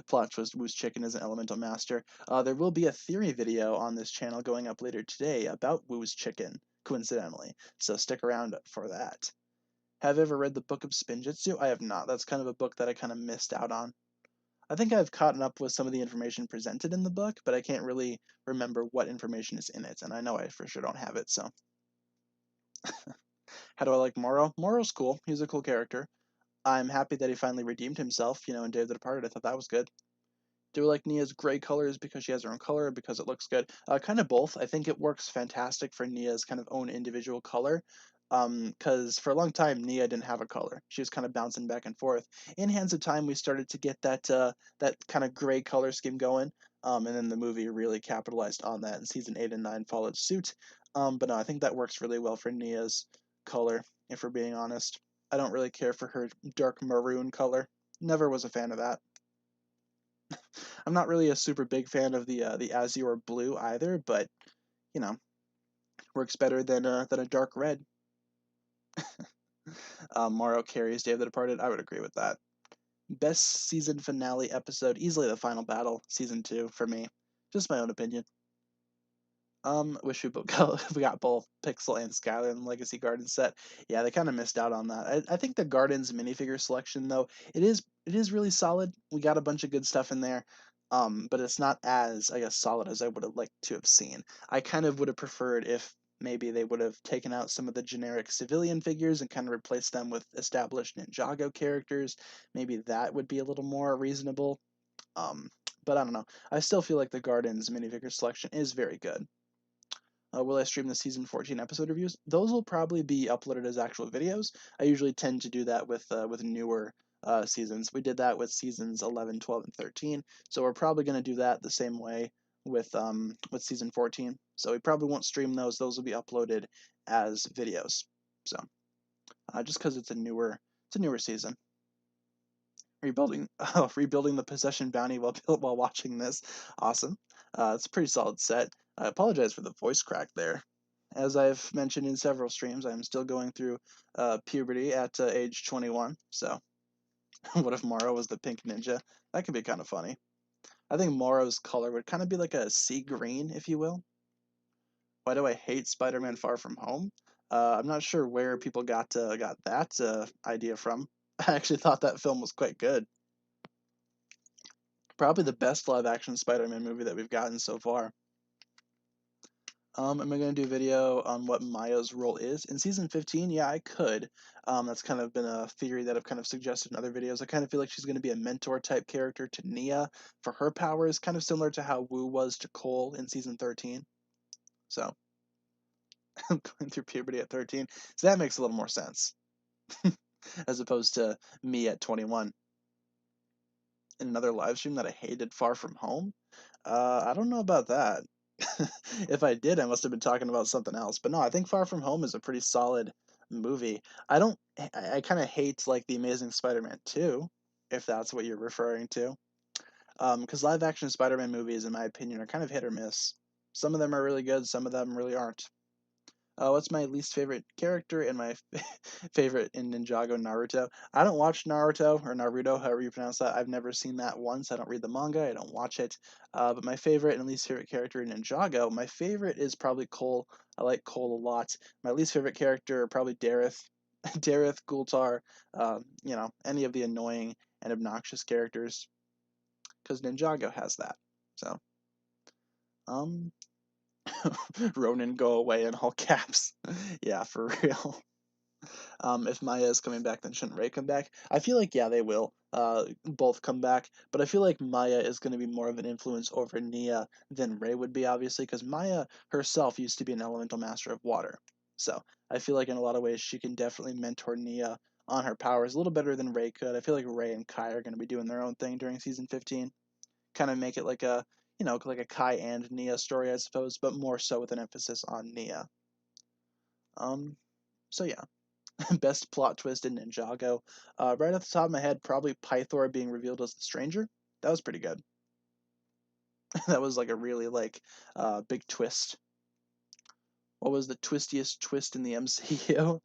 Plot twist: Woo's Chicken is an elemental master. There will be a theory video on this channel going up later today about Woo's Chicken, coincidentally. So stick around for that. Have you ever read the Book of Spinjitzu? I have not. That's kind of a book that I kind of missed out on. I think I've caught up with some of the information presented in the book, but I can't really remember what information is in it, and I know I for sure don't have it, so. How do I like Moro? Moro's cool. He's a cool character. I'm happy that he finally redeemed himself, in Day of the Departed. I thought that was good. Do I like Nia's gray colors because she has her own color or because it looks good? Kind of both. I think it works fantastic for Nia's kind of own individual color. Because for a long time Nia didn't have a color. She was kind of bouncing back and forth. In Hands of Time, we started to get that kind of gray color scheme going. And then the movie really capitalized on that, and season 8 and 9 followed suit. But no, I think that works really well for Nia's color. If we're being honest, I don't really care for her dark maroon color. Never was a fan of that. I'm not really a super big fan of the azure blue either, but you know, works better than a dark red. Morrow carries Day of the Departed. I would agree with that. Best season finale episode, easily the final battle, season 2 for me. Just my own opinion. Wish we got both Pixel and Skylar in the Legacy Garden set. Yeah, they kind of missed out on that. I think the Gardens minifigure selection though, it is really solid. We got a bunch of good stuff in there. But it's not as, I guess, solid as I would have liked to have seen. I kind of would have preferred if maybe they would have taken out some of the generic civilian figures and kind of replaced them with established Ninjago characters. Maybe that would be a little more reasonable. Um, but I don't know. I still feel like the Gardens minifigure selection is very good. Will I stream the season 14 episode reviews? Those will probably be uploaded as actual videos. I usually tend to do that with newer seasons. We did that with seasons 11, 12, and 13. So we're probably going to do that the same way with season 14. So we probably won't stream those. Those will be uploaded as videos. So just because it's a newer season. Rebuilding rebuilding the possession bounty while watching this. Awesome. It's a pretty solid set. I apologize for the voice crack there. As I've mentioned in several streams, I'm still going through puberty at age 21. So, what if Moro was the pink ninja? That could be kind of funny. I think Moro's color would kind of be like a sea green, if you will. Why do I hate Spider-Man Far From Home? I'm not sure where people got that idea from. I actually thought that film was quite good. Probably the best live action Spider-Man movie that we've gotten so far. Am I going to do a video on what Maya's role is? In season 15, yeah, I could. That's kind of been a theory that I've kind of suggested in other videos. I kind of feel like she's going to be a mentor type character to Nia for her powers, kind of similar to how Wu was to Cole in season 13. So, I'm going through puberty at 13. So that makes a little more sense. As opposed to me at 21. In another live stream that I hated Far From Home? I don't know about that. If I did, I must have been talking about something else. But no, I think Far From Home is a pretty solid movie. I don't. I kind of hate like the Amazing Spider-Man 2, if that's what you're referring to. Because live action Spider-Man movies, in my opinion, are kind of hit or miss. Some of them are really good, some of them really aren't. What's my least favorite character and my favorite in Ninjago Naruto? I don't watch Naruto or Naruto, however you pronounce that. I've never seen that once. I don't read the manga. I don't watch it. But my favorite and least favorite character in Ninjago, my favorite is probably Cole. I like Cole a lot. My least favorite character probably Dareth. Dareth, Gultar, any of the annoying and obnoxious characters, because Ninjago has that. So, um, Ronan, go away in all caps. Yeah, for real. If Maya is coming back, then shouldn't Ray come back? I feel like, yeah, they will both come back, but I feel like Maya is going to be more of an influence over Nia than Ray would be, obviously, because Maya herself used to be an elemental master of water. So I feel like in a lot of ways she can definitely mentor Nia on her powers a little better than Ray could. I feel like Ray and Kai are going to be doing their own thing during season 15. Kind of make it like a Kai and Nia story, I suppose, but more so with an emphasis on Nia. So yeah. Best plot twist in Ninjago. Right off the top of my head, probably Pythor being revealed as the stranger. That was pretty good. That was like a really big twist. What was the twistiest twist in the MCU?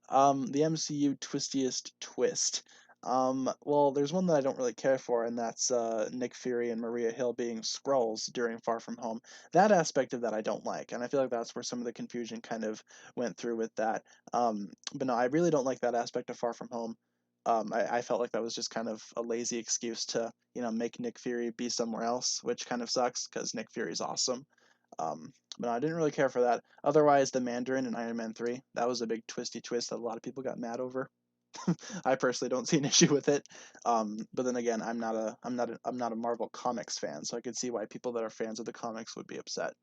The MCU twistiest twist. Well, there's one that I don't really care for, and that's Nick Fury and Maria Hill being Skrulls during Far From Home. That aspect of that I don't like, and I feel like that's where some of the confusion kind of went through with that. But no, I really don't like that aspect of Far From Home. I felt like that was just kind of a lazy excuse to, make Nick Fury be somewhere else, which kind of sucks because Nick Fury's awesome. But no, I didn't really care for that. Otherwise, the Mandarin in Iron Man 3, that was a big twisty twist that a lot of people got mad over. I personally don't see an issue with it. But then again, I'm not a Marvel Comics fan, so I could see why people that are fans of the comics would be upset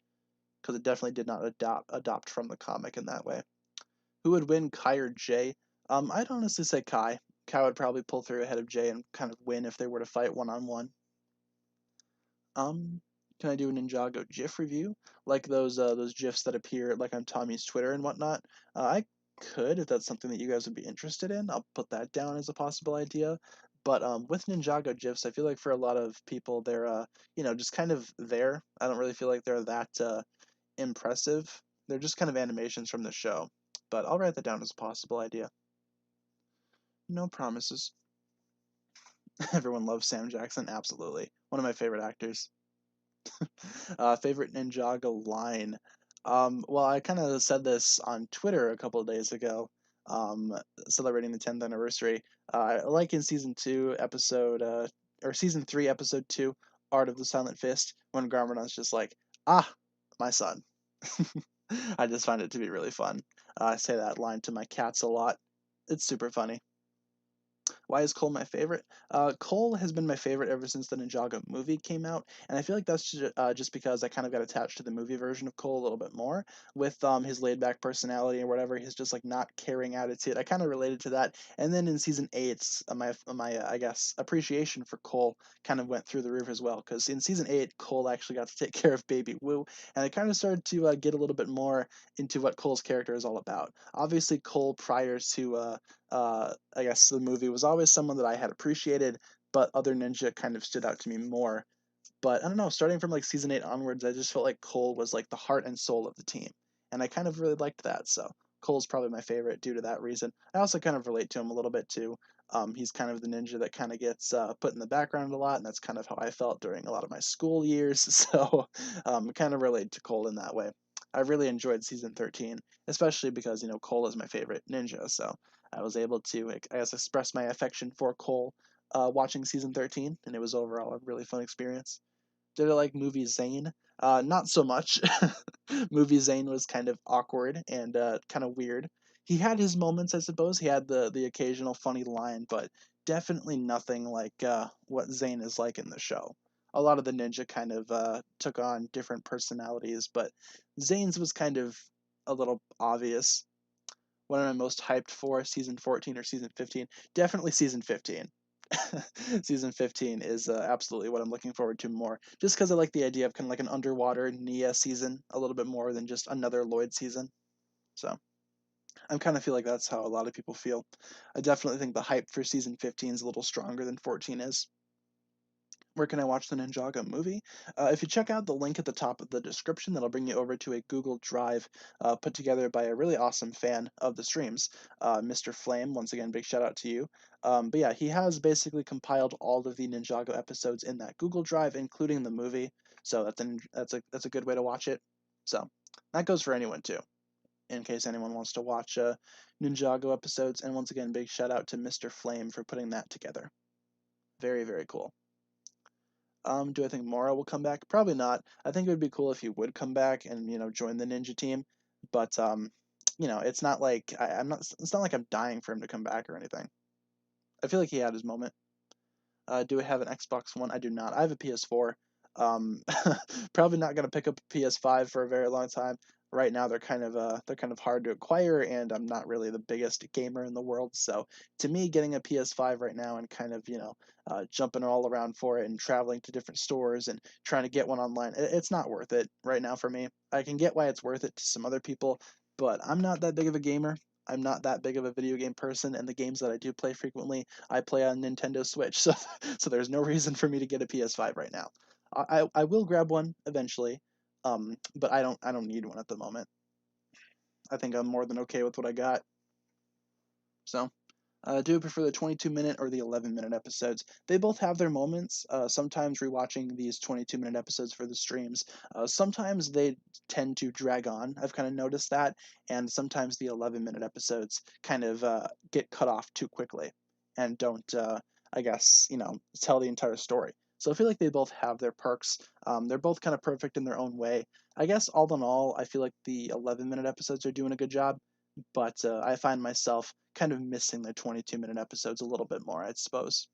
because it definitely did not adopt from the comic in that way. Who would win, Kai or Jay? I'd honestly say Kai. Kai would probably pull through ahead of Jay and kind of win if they were to fight one on one. Um, can I do a Ninjago GIF review, like those GIFs that appear like on Tommy's Twitter and whatnot? I could if that's something that you guys would be interested in. I'll put that down as a possible idea. But with Ninjago GIFs, I feel like for a lot of people, they're just kind of there. I don't really feel like they're that impressive. They're just kind of animations from the show. But I'll write that down as a possible idea. No promises. Everyone loves Sam Jackson, absolutely. One of my favorite actors. Favorite Ninjago line. Well, I kind of said this on Twitter a couple of days ago, um, celebrating the 10th anniversary. Like in season two, or season three, episode two, Art of the Silent Fist, when Garmadon's just like, ah, my son. I just find it to be really fun. I say that line to my cats a lot. It's super funny. Why is Cole my favorite? Cole has been my favorite ever since the Ninjago movie came out, and I feel like that's just because I kind of got attached to the movie version of Cole a little bit more with his laid back personality or whatever. His just like not caring attitude. I kind of related to that. And then in season eight, my I guess appreciation for Cole kind of went through the roof as well because in season eight, Cole actually got to take care of Baby Woo, and I kind of started to get a little bit more into what Cole's character is all about. Obviously, Cole prior to I guess the movie was always someone that I had appreciated, but other ninja kind of stood out to me more. But I don't know, starting from like season eight onwards, I just felt like Cole was like the heart and soul of the team, and I kind of really liked that. So Cole's probably my favorite due to that reason. I also kind of relate to him a little bit too. He's kind of the ninja that kind of gets put in the background a lot, and that's kind of how I felt during a lot of my school years. So kind of relate to Cole in that way. I really enjoyed season 13, especially because Cole is my favorite ninja. So I was able to, I guess, express my affection for Cole watching season 13, and it was overall a really fun experience. Did I like movie Zane? Not so much. Movie Zane was kind of awkward and kind of weird. He had his moments, I suppose. He had the occasional funny line, but definitely nothing like what Zane is like in the show. A lot of the ninja kind of took on different personalities, but Zane's was kind of a little obvious. What am I most hyped for? Season 14 or season 15? Definitely season 15. Season 15 is absolutely what I'm looking forward to more. Just because I like the idea of kind of like an underwater Nia season a little bit more than just another Lloyd season. So I kind of feel like that's how a lot of people feel. I definitely think the hype for season 15 is a little stronger than 14 is. Where can I watch the Ninjago movie? If you check out the link at the top of the description, that'll bring you over to a Google Drive put together by a really awesome fan of the streams, Mr. Flame. Once again, big shout out to you. But yeah, he has basically compiled all of the Ninjago episodes in that Google Drive, including the movie. So that's a good way to watch it. So that goes for anyone too, in case anyone wants to watch Ninjago episodes. And once again, big shout out to Mr. Flame for putting that together. Very, very cool. Do I think Mora will come back? Probably not. I think it would be cool if he would come back and join the ninja team, but it's not like I'm not. It's not like I'm dying for him to come back or anything. I feel like he had his moment. Do I have an Xbox One? I do not. I have a PS4. Um, probably not gonna pick up a PS5 for a very long time. Right now, they're kind of hard to acquire, and I'm not really the biggest gamer in the world. So to me, getting a PS5 right now and kind of jumping all around for it and traveling to different stores and trying to get one online, it's not worth it right now for me. I can get why it's worth it to some other people, but I'm not that big of a gamer. I'm not that big of a video game person, and the games that I do play frequently, I play on Nintendo Switch, so there's no reason for me to get a PS5 right now. I will grab one eventually, but I don't need one at the moment. I think I'm more than okay with what I got. So, do you prefer the 22-minute or the 11-minute episodes? They both have their moments. Sometimes rewatching these 22-minute episodes for the streams, sometimes they tend to drag on. I've kind of noticed that, and sometimes the 11-minute episodes kind of get cut off too quickly and don't, I guess, tell the entire story. So I feel like they both have their perks. They're both kind of perfect in their own way. I guess all in all, I feel like the 11-minute episodes are doing a good job, but I find myself kind of missing the 22-minute episodes a little bit more, I suppose.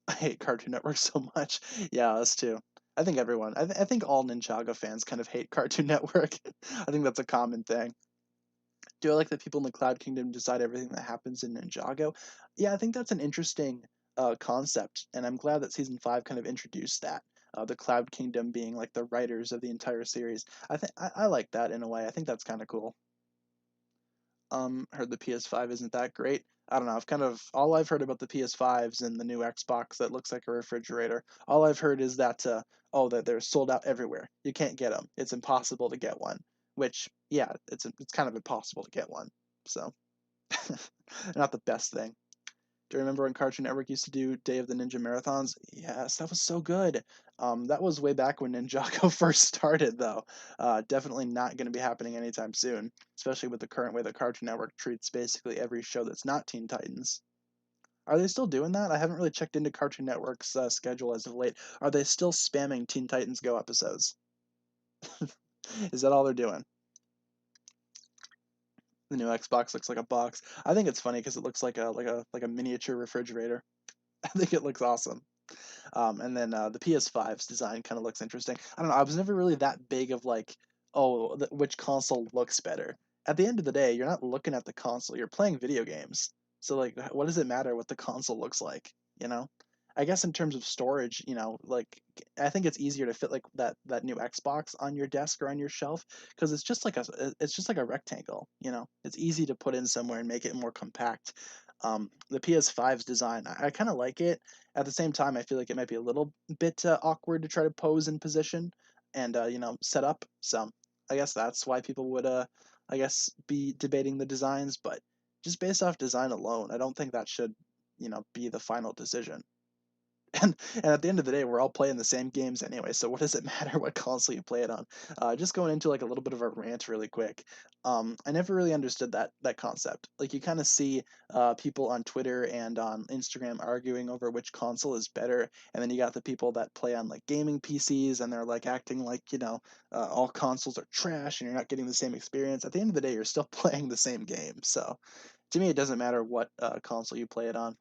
I hate Cartoon Network so much. Yeah, us too. I think everyone, I think all Ninjago fans kind of hate Cartoon Network. I think that's a common thing. Do I like that people in the Cloud Kingdom decide everything that happens in Ninjago? Yeah, I think that's an interesting concept, and I'm glad that season 5 kind of introduced that. The Cloud Kingdom being like the writers of the entire series. I like that in a way. I think that's kind of cool. Heard the PS5 isn't that great. I don't know. I've kind of all I've heard about the PS5s and the new Xbox that looks like a refrigerator. All I've heard is that that they're sold out everywhere. You can't get them. It's impossible to get one. Which yeah, it's kind of impossible to get one. So not the best thing. Do you remember when Cartoon Network used to do Day of the Ninja Marathons? Yes, that was so good. That was way back when Ninjago first started, though. Definitely not going to be happening anytime soon, especially with the current way that Cartoon Network treats basically every show that's not Teen Titans. Are they still doing that? I haven't really checked into Cartoon Network's schedule as of late. Are they still spamming Teen Titans Go episodes? Is that all they're doing? The new Xbox looks like a box. I think it's funny because it looks like a miniature refrigerator. I think it looks awesome. And then the PS5's design kind of looks interesting. I don't know. I was never really that big of like, oh, which console looks better. At the end of the day, you're not looking at the console. You're playing video games. So like, what does it matter what the console looks like? You know? I guess in terms of storage, like I think it's easier to fit like that new Xbox on your desk or on your shelf because it's just like a rectangle. It's easy to put in somewhere and make it more compact. The PS5's design, I kind of like it. At the same time, I feel like it might be a little bit awkward to try to pose in position and set up. So I guess that's why people would I guess be debating the designs, but just based off design alone, I don't think that should be the final decision. And at the end of the day, we're all playing the same games anyway. So what does it matter what console you play it on? Just going into like a little bit of a rant really quick. I never really understood that concept. Like you kind of see people on Twitter and on Instagram arguing over which console is better, and then you got the people that play on like gaming PCs, and they're like acting like all consoles are trash, and you're not getting the same experience. At the end of the day, you're still playing the same game. So to me, it doesn't matter what console you play it on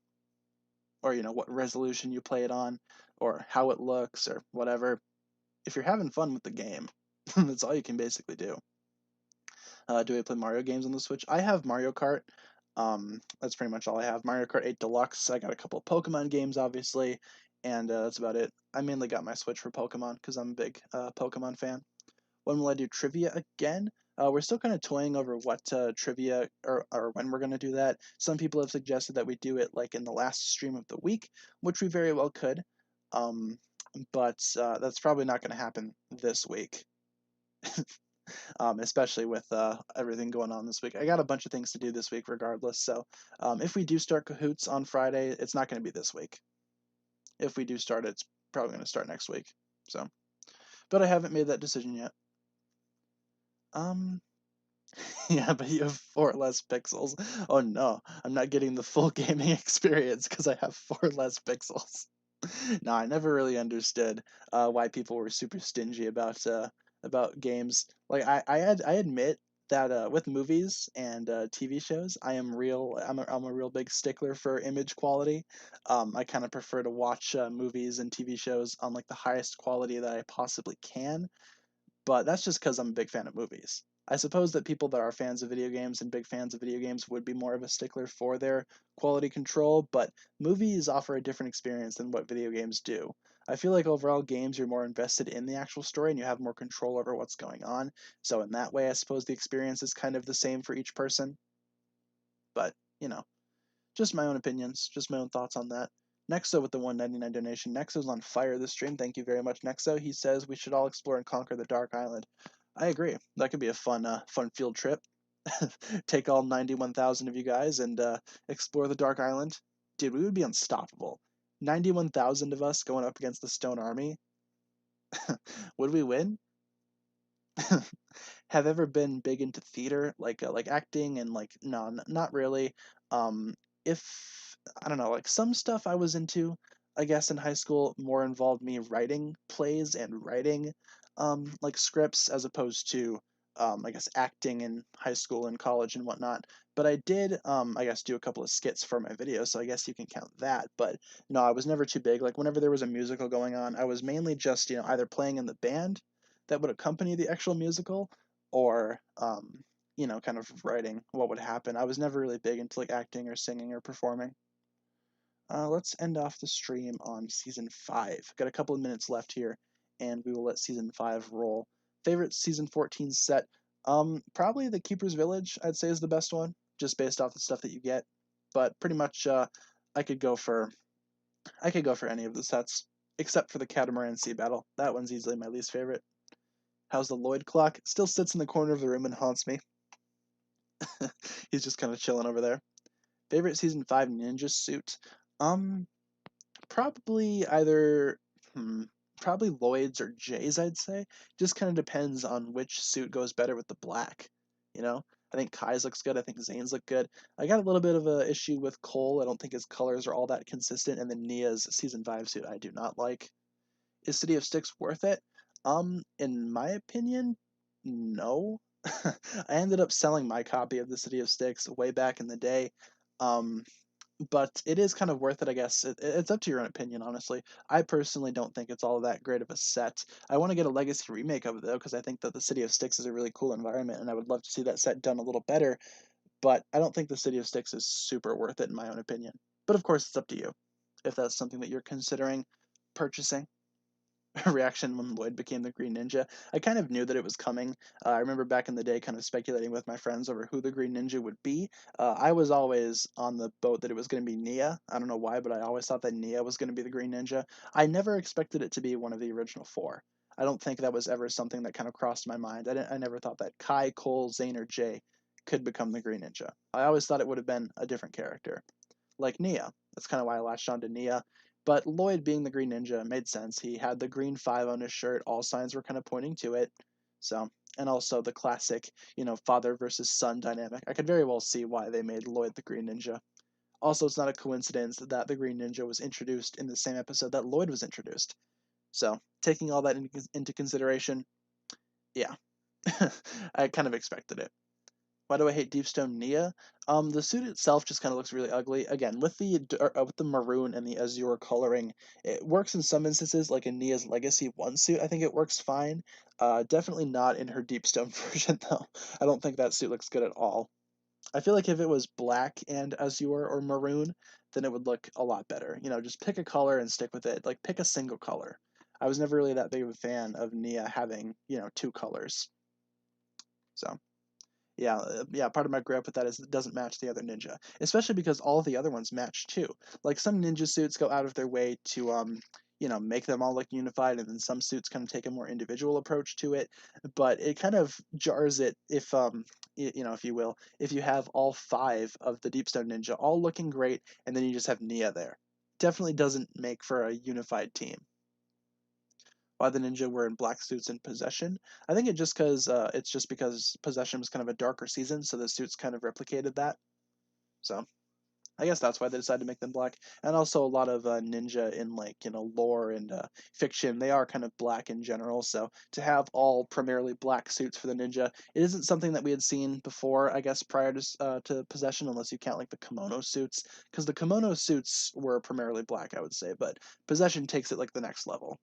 or what resolution you play it on or how it looks or whatever. If you're having fun with the game, that's all you can basically do. Do I play Mario games on the Switch? I have Mario Kart. That's pretty much all I have. Mario Kart 8 Deluxe. I got a couple of Pokemon games, obviously, and that's about it. I mainly got my Switch for Pokemon because I'm a big Pokemon fan. When will I do trivia again? We're still kind of toying over what trivia or when we're going to do that. Some people have suggested that we do it like in the last stream of the week, which we very well could. Um, but that's probably not going to happen this week, especially with everything going on this week. I got a bunch of things to do this week regardless. So if we do start Cahoots on Friday, it's not going to be this week. If we do start it, it's probably going to start next week. So, but I haven't made that decision yet. Um, Yeah, but you have four less pixels. Oh no, I'm not getting the full gaming experience because I have four less pixels. No, I never really understood why people were super stingy about games. Like I admit that with movies and TV shows, I'm a real big stickler for image quality. I kind of prefer to watch movies and TV shows on like the highest quality that I possibly can, but that's just because I'm a big fan of movies. I suppose that people that are fans of video games and big fans of video games would be more of a stickler for their quality control, but movies offer a different experience than what video games do. I feel like overall games you're more invested in the actual story and you have more control over what's going on. So in that way, I suppose the experience is kind of the same for each person. But, just my own opinions, just my own thoughts on that. Nexo with the 199 donation. Nexo's on fire this stream. Thank you very much, Nexo. He says we should all explore and conquer the Dark Island. I agree. That could be a fun field trip. Take all 91,000 of you guys and explore the Dark Island. Dude, we would be unstoppable. 91,000 of us going up against the Stone Army. Would we win? Have ever been big into theater, like acting and like no, not really. If I don't know, like some stuff I was into, I guess in high school more involved me writing plays and writing like scripts as opposed to I guess acting in high school and college and whatnot. But I did I guess do a couple of skits for my videos, so I guess you can count that. But no, I was never too big. Like whenever there was a musical going on, I was mainly just either playing in the band that would accompany the actual musical or kind of writing what would happen. I was never really big into like acting or singing or performing. Let's end off the stream on season 5. Got a couple of minutes left here, and we will let season 5 roll. Favorite season 14 set? Probably the Keeper's Village. I'd say is the best one, just based off the stuff that you get. But pretty much, I could go for any of the sets except for the Catamaran Sea Battle. That one's easily my least favorite. How's the Lloyd clock? It still sits in the corner of the room and haunts me. He's just kind of chilling over there. Favorite season 5 ninja suit? Um, Probably either hmm, probably Lloyd's or Jay's, I'd say. Just kind of depends on which suit goes better with the black. You know, I think Kai's looks good. I think Zane's look good. I got a little bit of a issue with Cole. I don't think his colors are all that consistent, and then Nia's season 5 suit I do not like. Is City of Sticks worth it? In my opinion, no. I ended up selling my copy of the City of Sticks way back in the day. Um, but it is kind of worth it, I guess. It's up to your own opinion, honestly. I personally don't think it's all that great of a set. I want to get a Legacy remake of it, though, because I think that the City of Sticks is a really cool environment, and I would love to see that set done a little better. But I don't think the City of Sticks is super worth it, in my own opinion. But of course, it's up to you if that's something that you're considering purchasing. Reaction when Lloyd became the Green Ninja. I kind of knew that it was coming. I remember back in the day kind of speculating with my friends over who the Green Ninja would be. I was always on the boat that it was going to be Nia. I don't know why, but I always thought that Nia was going to be the Green Ninja. I never expected it to be one of the original four. I don't think that was ever something that kind of crossed my mind. I never thought that Kai, Cole, Zane, or Jay could become the Green Ninja. I always thought it would have been a different character, like Nia. That's kind of why I latched on to Nia. But Lloyd being the Green Ninja made sense. He had the green 5 on his shirt. All signs were kind of pointing to it. So, and also the classic, father versus son dynamic. I could very well see why they made Lloyd the Green Ninja. Also, it's not a coincidence that the Green Ninja was introduced in the same episode that Lloyd was introduced. So, taking all that into consideration, yeah, I kind of expected it. Why do I hate Deepstone Nia? The suit itself just kind of looks really ugly. Again, with the maroon and the azure coloring, it works in some instances, like in Nia's Legacy One suit. I think it works fine. Definitely not in her Deepstone version though. I don't think that suit looks good at all. I feel like if it was black and azure or maroon, then it would look a lot better. Just pick a color and stick with it. Like pick a single color. I was never really that big of a fan of Nia having, two colors. So yeah, part of my gripe with that is it doesn't match the other ninja, especially because all the other ones match too. Like some ninja suits go out of their way to make them all look unified, and then some suits kind of take a more individual approach to it. But it kind of jars it if if you will, if you have all 5 of the Deepstone Ninja all looking great, and then you just have Nia there. Definitely doesn't make for a unified team. Why the ninja were in black suits in Possession. I think it's just because Possession was kind of a darker season, so the suits kind of replicated that. So I guess that's why they decided to make them black. And also a lot of ninja in lore and fiction, they are kind of black in general. So to have all primarily black suits for the ninja, it isn't something that we had seen before, I guess, prior to Possession, unless you count like the kimono suits, because the kimono suits were primarily black, I would say, but Possession takes it like the next level.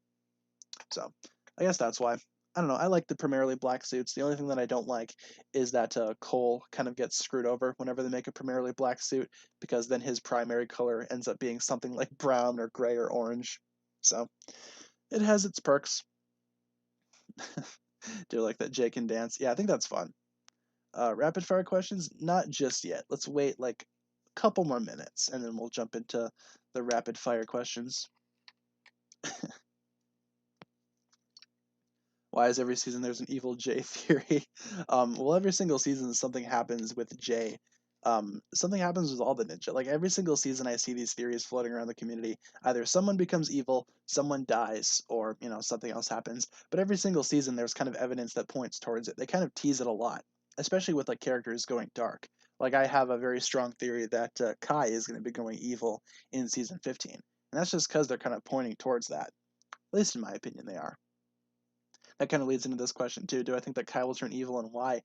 So I guess that's why. I don't know. I like the primarily black suits. The only thing that I don't like is that Cole kind of gets screwed over whenever they make a primarily black suit, because then his primary color ends up being something like brown or gray or orange. So it has its perks. Do you like that Jake can dance? Yeah, I think that's fun. Rapid fire questions? Not just yet. Let's wait like a couple more minutes and then we'll jump into the rapid fire questions. Why is every season there's an evil Jay theory? Well, every single season something happens with Jay. Something happens with all the ninja. Like every single season, I see these theories floating around the community. Either someone becomes evil, someone dies, or something else happens. But every single season, there's kind of evidence that points towards it. They kind of tease it a lot, especially with like characters going dark. Like I have a very strong theory that Kai is going to be going evil in season 15, and that's just because they're kind of pointing towards that. At least in my opinion, they are. That kind of leads into this question too. Do I think that Kai will turn evil, and why?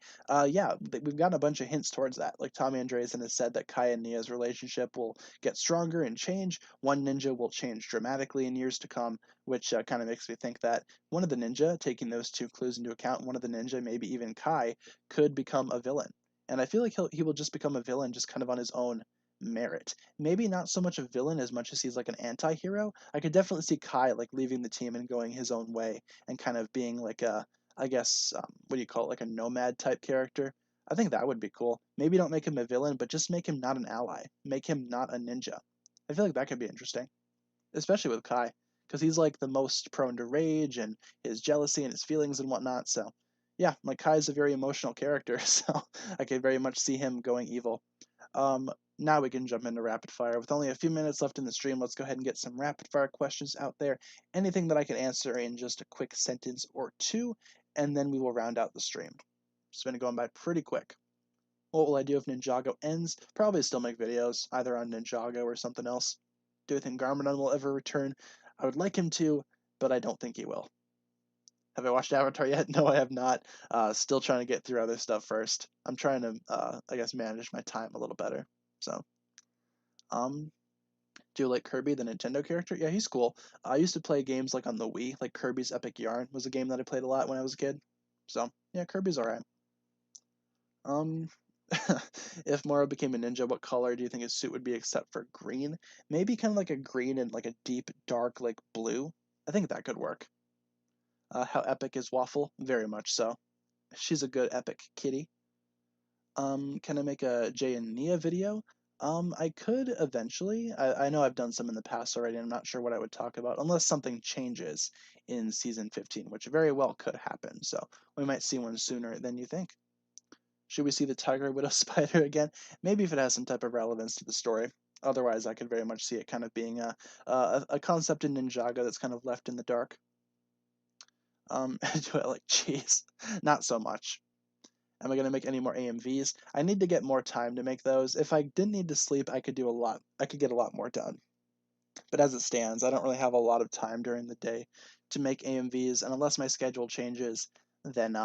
Yeah, we've gotten a bunch of hints towards that. Like Tommy Andreessen has said that Kai and Nia's relationship will get stronger and change. One ninja will change dramatically in years to come, which kind of makes me think that one of the ninja, taking those two clues into account, one of the ninja, maybe even Kai, could become a villain. And I feel like he will just become a villain just kind of on his own merit. Maybe not so much a villain as much as he's like an anti-hero. I could definitely see Kai like leaving the team and going his own way and kind of being like a, I guess, what do you call it, like a nomad type character. I think that would be cool. Maybe don't make him a villain, but just make him not an ally. Make him not a ninja. I feel like that could be interesting, especially with Kai, because he's like the most prone to rage and his jealousy and his feelings and whatnot. So, yeah, like Kai's a very emotional character, so I could very much see him going evil. Now we can jump into rapid fire. With only a few minutes left in the stream, let's go ahead and get some rapid fire questions out there. Anything that I can answer in just a quick sentence or two, and then we will round out the stream. It's been going by pretty quick. What will I do if Ninjago ends? Probably still make videos, either on Ninjago or something else. Do I think Garmadon will ever return? I would like him to, but I don't think he will. Have I watched Avatar yet? No, I have not. Still trying to get through other stuff first. I'm trying to, I guess, manage my time a little better. So, um, do you like Kirby, the Nintendo character? Yeah, he's cool. I used to play games like on the Wii, like Kirby's Epic Yarn was a game that I played a lot when I was a kid. So, yeah, Kirby's alright. Um, if Moro became a ninja, what color do you think his suit would be except for green? Maybe kind of like a green and like a deep, dark, like blue. I think that could work. How epic is Waffle? Very much so. She's a good epic kitty. Can I make a Jay and Nia video? I could eventually. I know I've done some in the past already. I'm not sure what I would talk about unless something changes in season 15, which very well could happen. So we might see one sooner than you think. Should we see the Tiger Widow spider again? Maybe if it has some type of relevance to the story. Otherwise, I could very much see it kind of being a concept in Ninjago that's kind of left in the dark. Do I like cheese? Not so much. Am I going to make any more AMVs? I need to get more time to make those. If I didn't need to sleep, I could do a lot. I could get a lot more done. But as it stands, I don't really have a lot of time during the day to make AMVs, and unless my schedule changes, then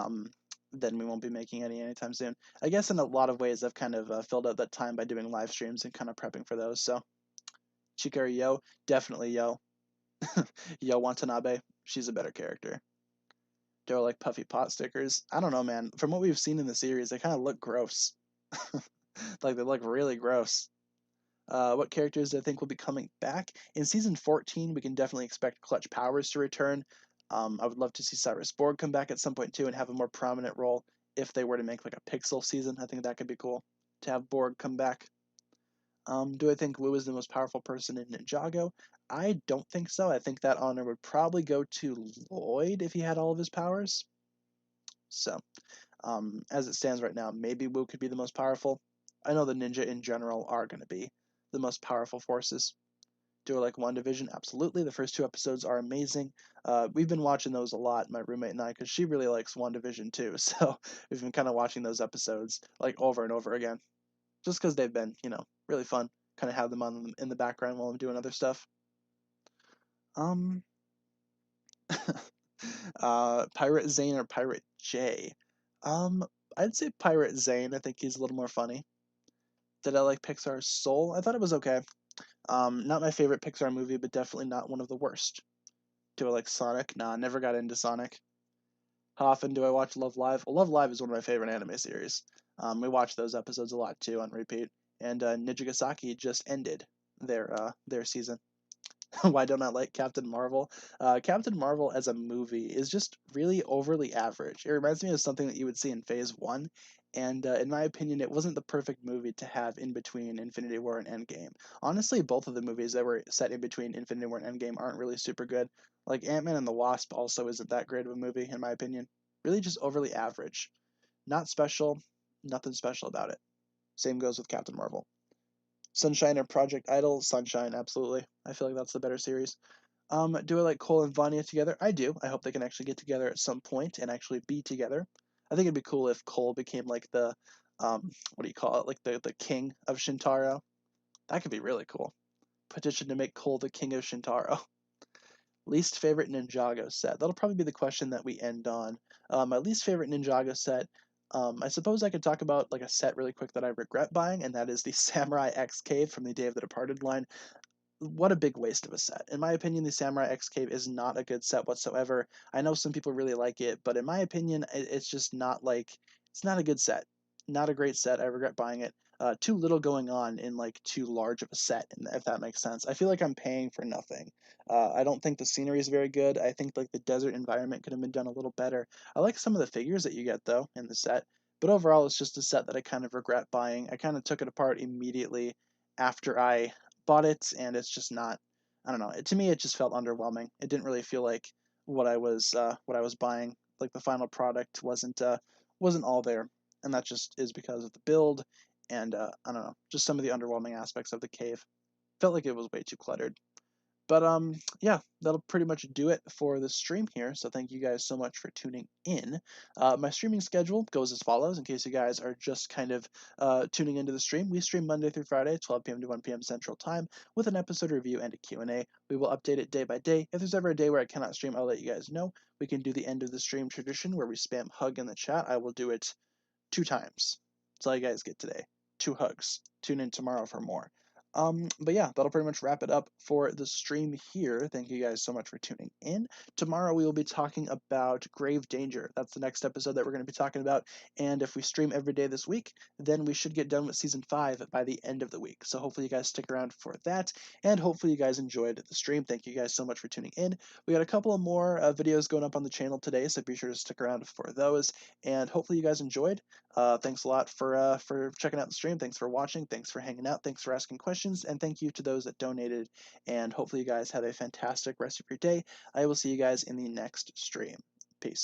we won't be making any anytime soon. I guess in a lot of ways, I've kind of filled out that time by doing live streams and kind of prepping for those. So, Chikari Yo, definitely Yo. Yo Watanabe, she's a better character. Do I like puffy pot stickers? I don't know, man. From what we've seen in the series, they kind of look gross. Like they look really gross. What characters do I think will be coming back? In season 14, we can definitely expect Clutch Powers to return. I would love to see Cyrus Borg come back at some point too and have a more prominent role if they were to make like a Pixel season. I think that could be cool to have Borg come back. Do I think Wu is the most powerful person in Ninjago? I don't think so. I think that honor would probably go to Lloyd if he had all of his powers. So, as it stands right now, maybe Wu could be the most powerful. I know the ninja in general are going to be the most powerful forces. Do I like WandaVision? Absolutely. The first two episodes are amazing. We've been watching those a lot, my roommate and I, because she really likes WandaVision too. So we've been kind of watching those episodes like over and over again, just because they've been, really fun. Kind of have them on in the background while I'm doing other stuff. Um, Pirate Zane or Pirate J? Um, I'd say Pirate Zane. I think he's a little more funny. Did I like Pixar's Soul? I thought it was okay. Not my favorite Pixar movie, but definitely not one of the worst. Do I like Sonic? Nah, never got into Sonic. How often do I watch Love Live? Well, Love Live is one of my favorite anime series. We watch those episodes a lot too on repeat. And Nijigasaki just ended their season. Why don't I like Captain Marvel? Captain Marvel as a movie is just really overly average. It reminds me of something that you would see in Phase 1, and in my opinion, it wasn't the perfect movie to have in between Infinity War and Endgame. Honestly, both of the movies that were set in between Infinity War and Endgame aren't really super good. Like Ant-Man and the Wasp also isn't that great of a movie, in my opinion. Really just overly average. Not special, nothing special about it. Same goes with Captain Marvel. Sunshine or Project Idol? Sunshine, absolutely. I feel like that's the better series. Do I like Cole and Vanya together? I do. I hope they can actually get together at some point and actually be together. I think it'd be cool if Cole became like the, what do you call it? Like the king of Shintaro. That could be really cool. Petition to make Cole the king of Shintaro. Least favorite Ninjago set. That'll probably be the question that we end on. My least favorite Ninjago set. I suppose I could talk about like a set really quick that I regret buying, and that is the Samurai X Cave from the Day of the Departed line. What a big waste of a set. In my opinion, the Samurai X Cave is not a good set whatsoever. I know some people really like it, but in my opinion, it's just not like it's not a good set. Not a great set. I regret buying it. Too little going on in like too large of a set, if that makes sense. I feel like I'm paying for nothing. I don't think the scenery is very good. I think like the desert environment could have been done a little better. I like some of the figures that you get though in the set, but overall, it's just a set that I kind of regret buying. I kind of took it apart immediately after I bought it, and it's just not. I don't know. To me, it just felt underwhelming. It didn't really feel like what I was buying. Like the final product wasn't all there, and that just is because of the build and I don't know, just some of the underwhelming aspects of the cave. Felt like it was way too cluttered. But yeah, that'll pretty much do it for the stream here. So thank you guys so much for tuning in. My streaming schedule goes as follows, in case you guys are just kind of tuning into the stream. We stream Monday through Friday, 12 p.m. to 1 p.m. Central Time, with an episode review and a Q&A. We will update it day by day. If there's ever a day where I cannot stream, I'll let you guys know. We can do the end of the stream tradition where we spam hug in the chat. I will do it 2 times. That's all you guys get today. 2 hugs. Tune in tomorrow for more. But yeah, that'll pretty much wrap it up for the stream here. Thank you guys so much for tuning in. Tomorrow we will be talking about Grave Danger. That's the next episode that we're going to be talking about. And if we stream every day this week, then we should get done with season 5 by the end of the week. So hopefully you guys stick around for that. And hopefully you guys enjoyed the stream. Thank you guys so much for tuning in. We got a couple of more videos going up on the channel today, so be sure to stick around for those. And hopefully you guys enjoyed. Thanks a lot for checking out the stream. Thanks for watching. Thanks for hanging out. Thanks for asking questions. And thank you to those that donated. And hopefully you guys have a fantastic rest of your day. I will see you guys in the next stream.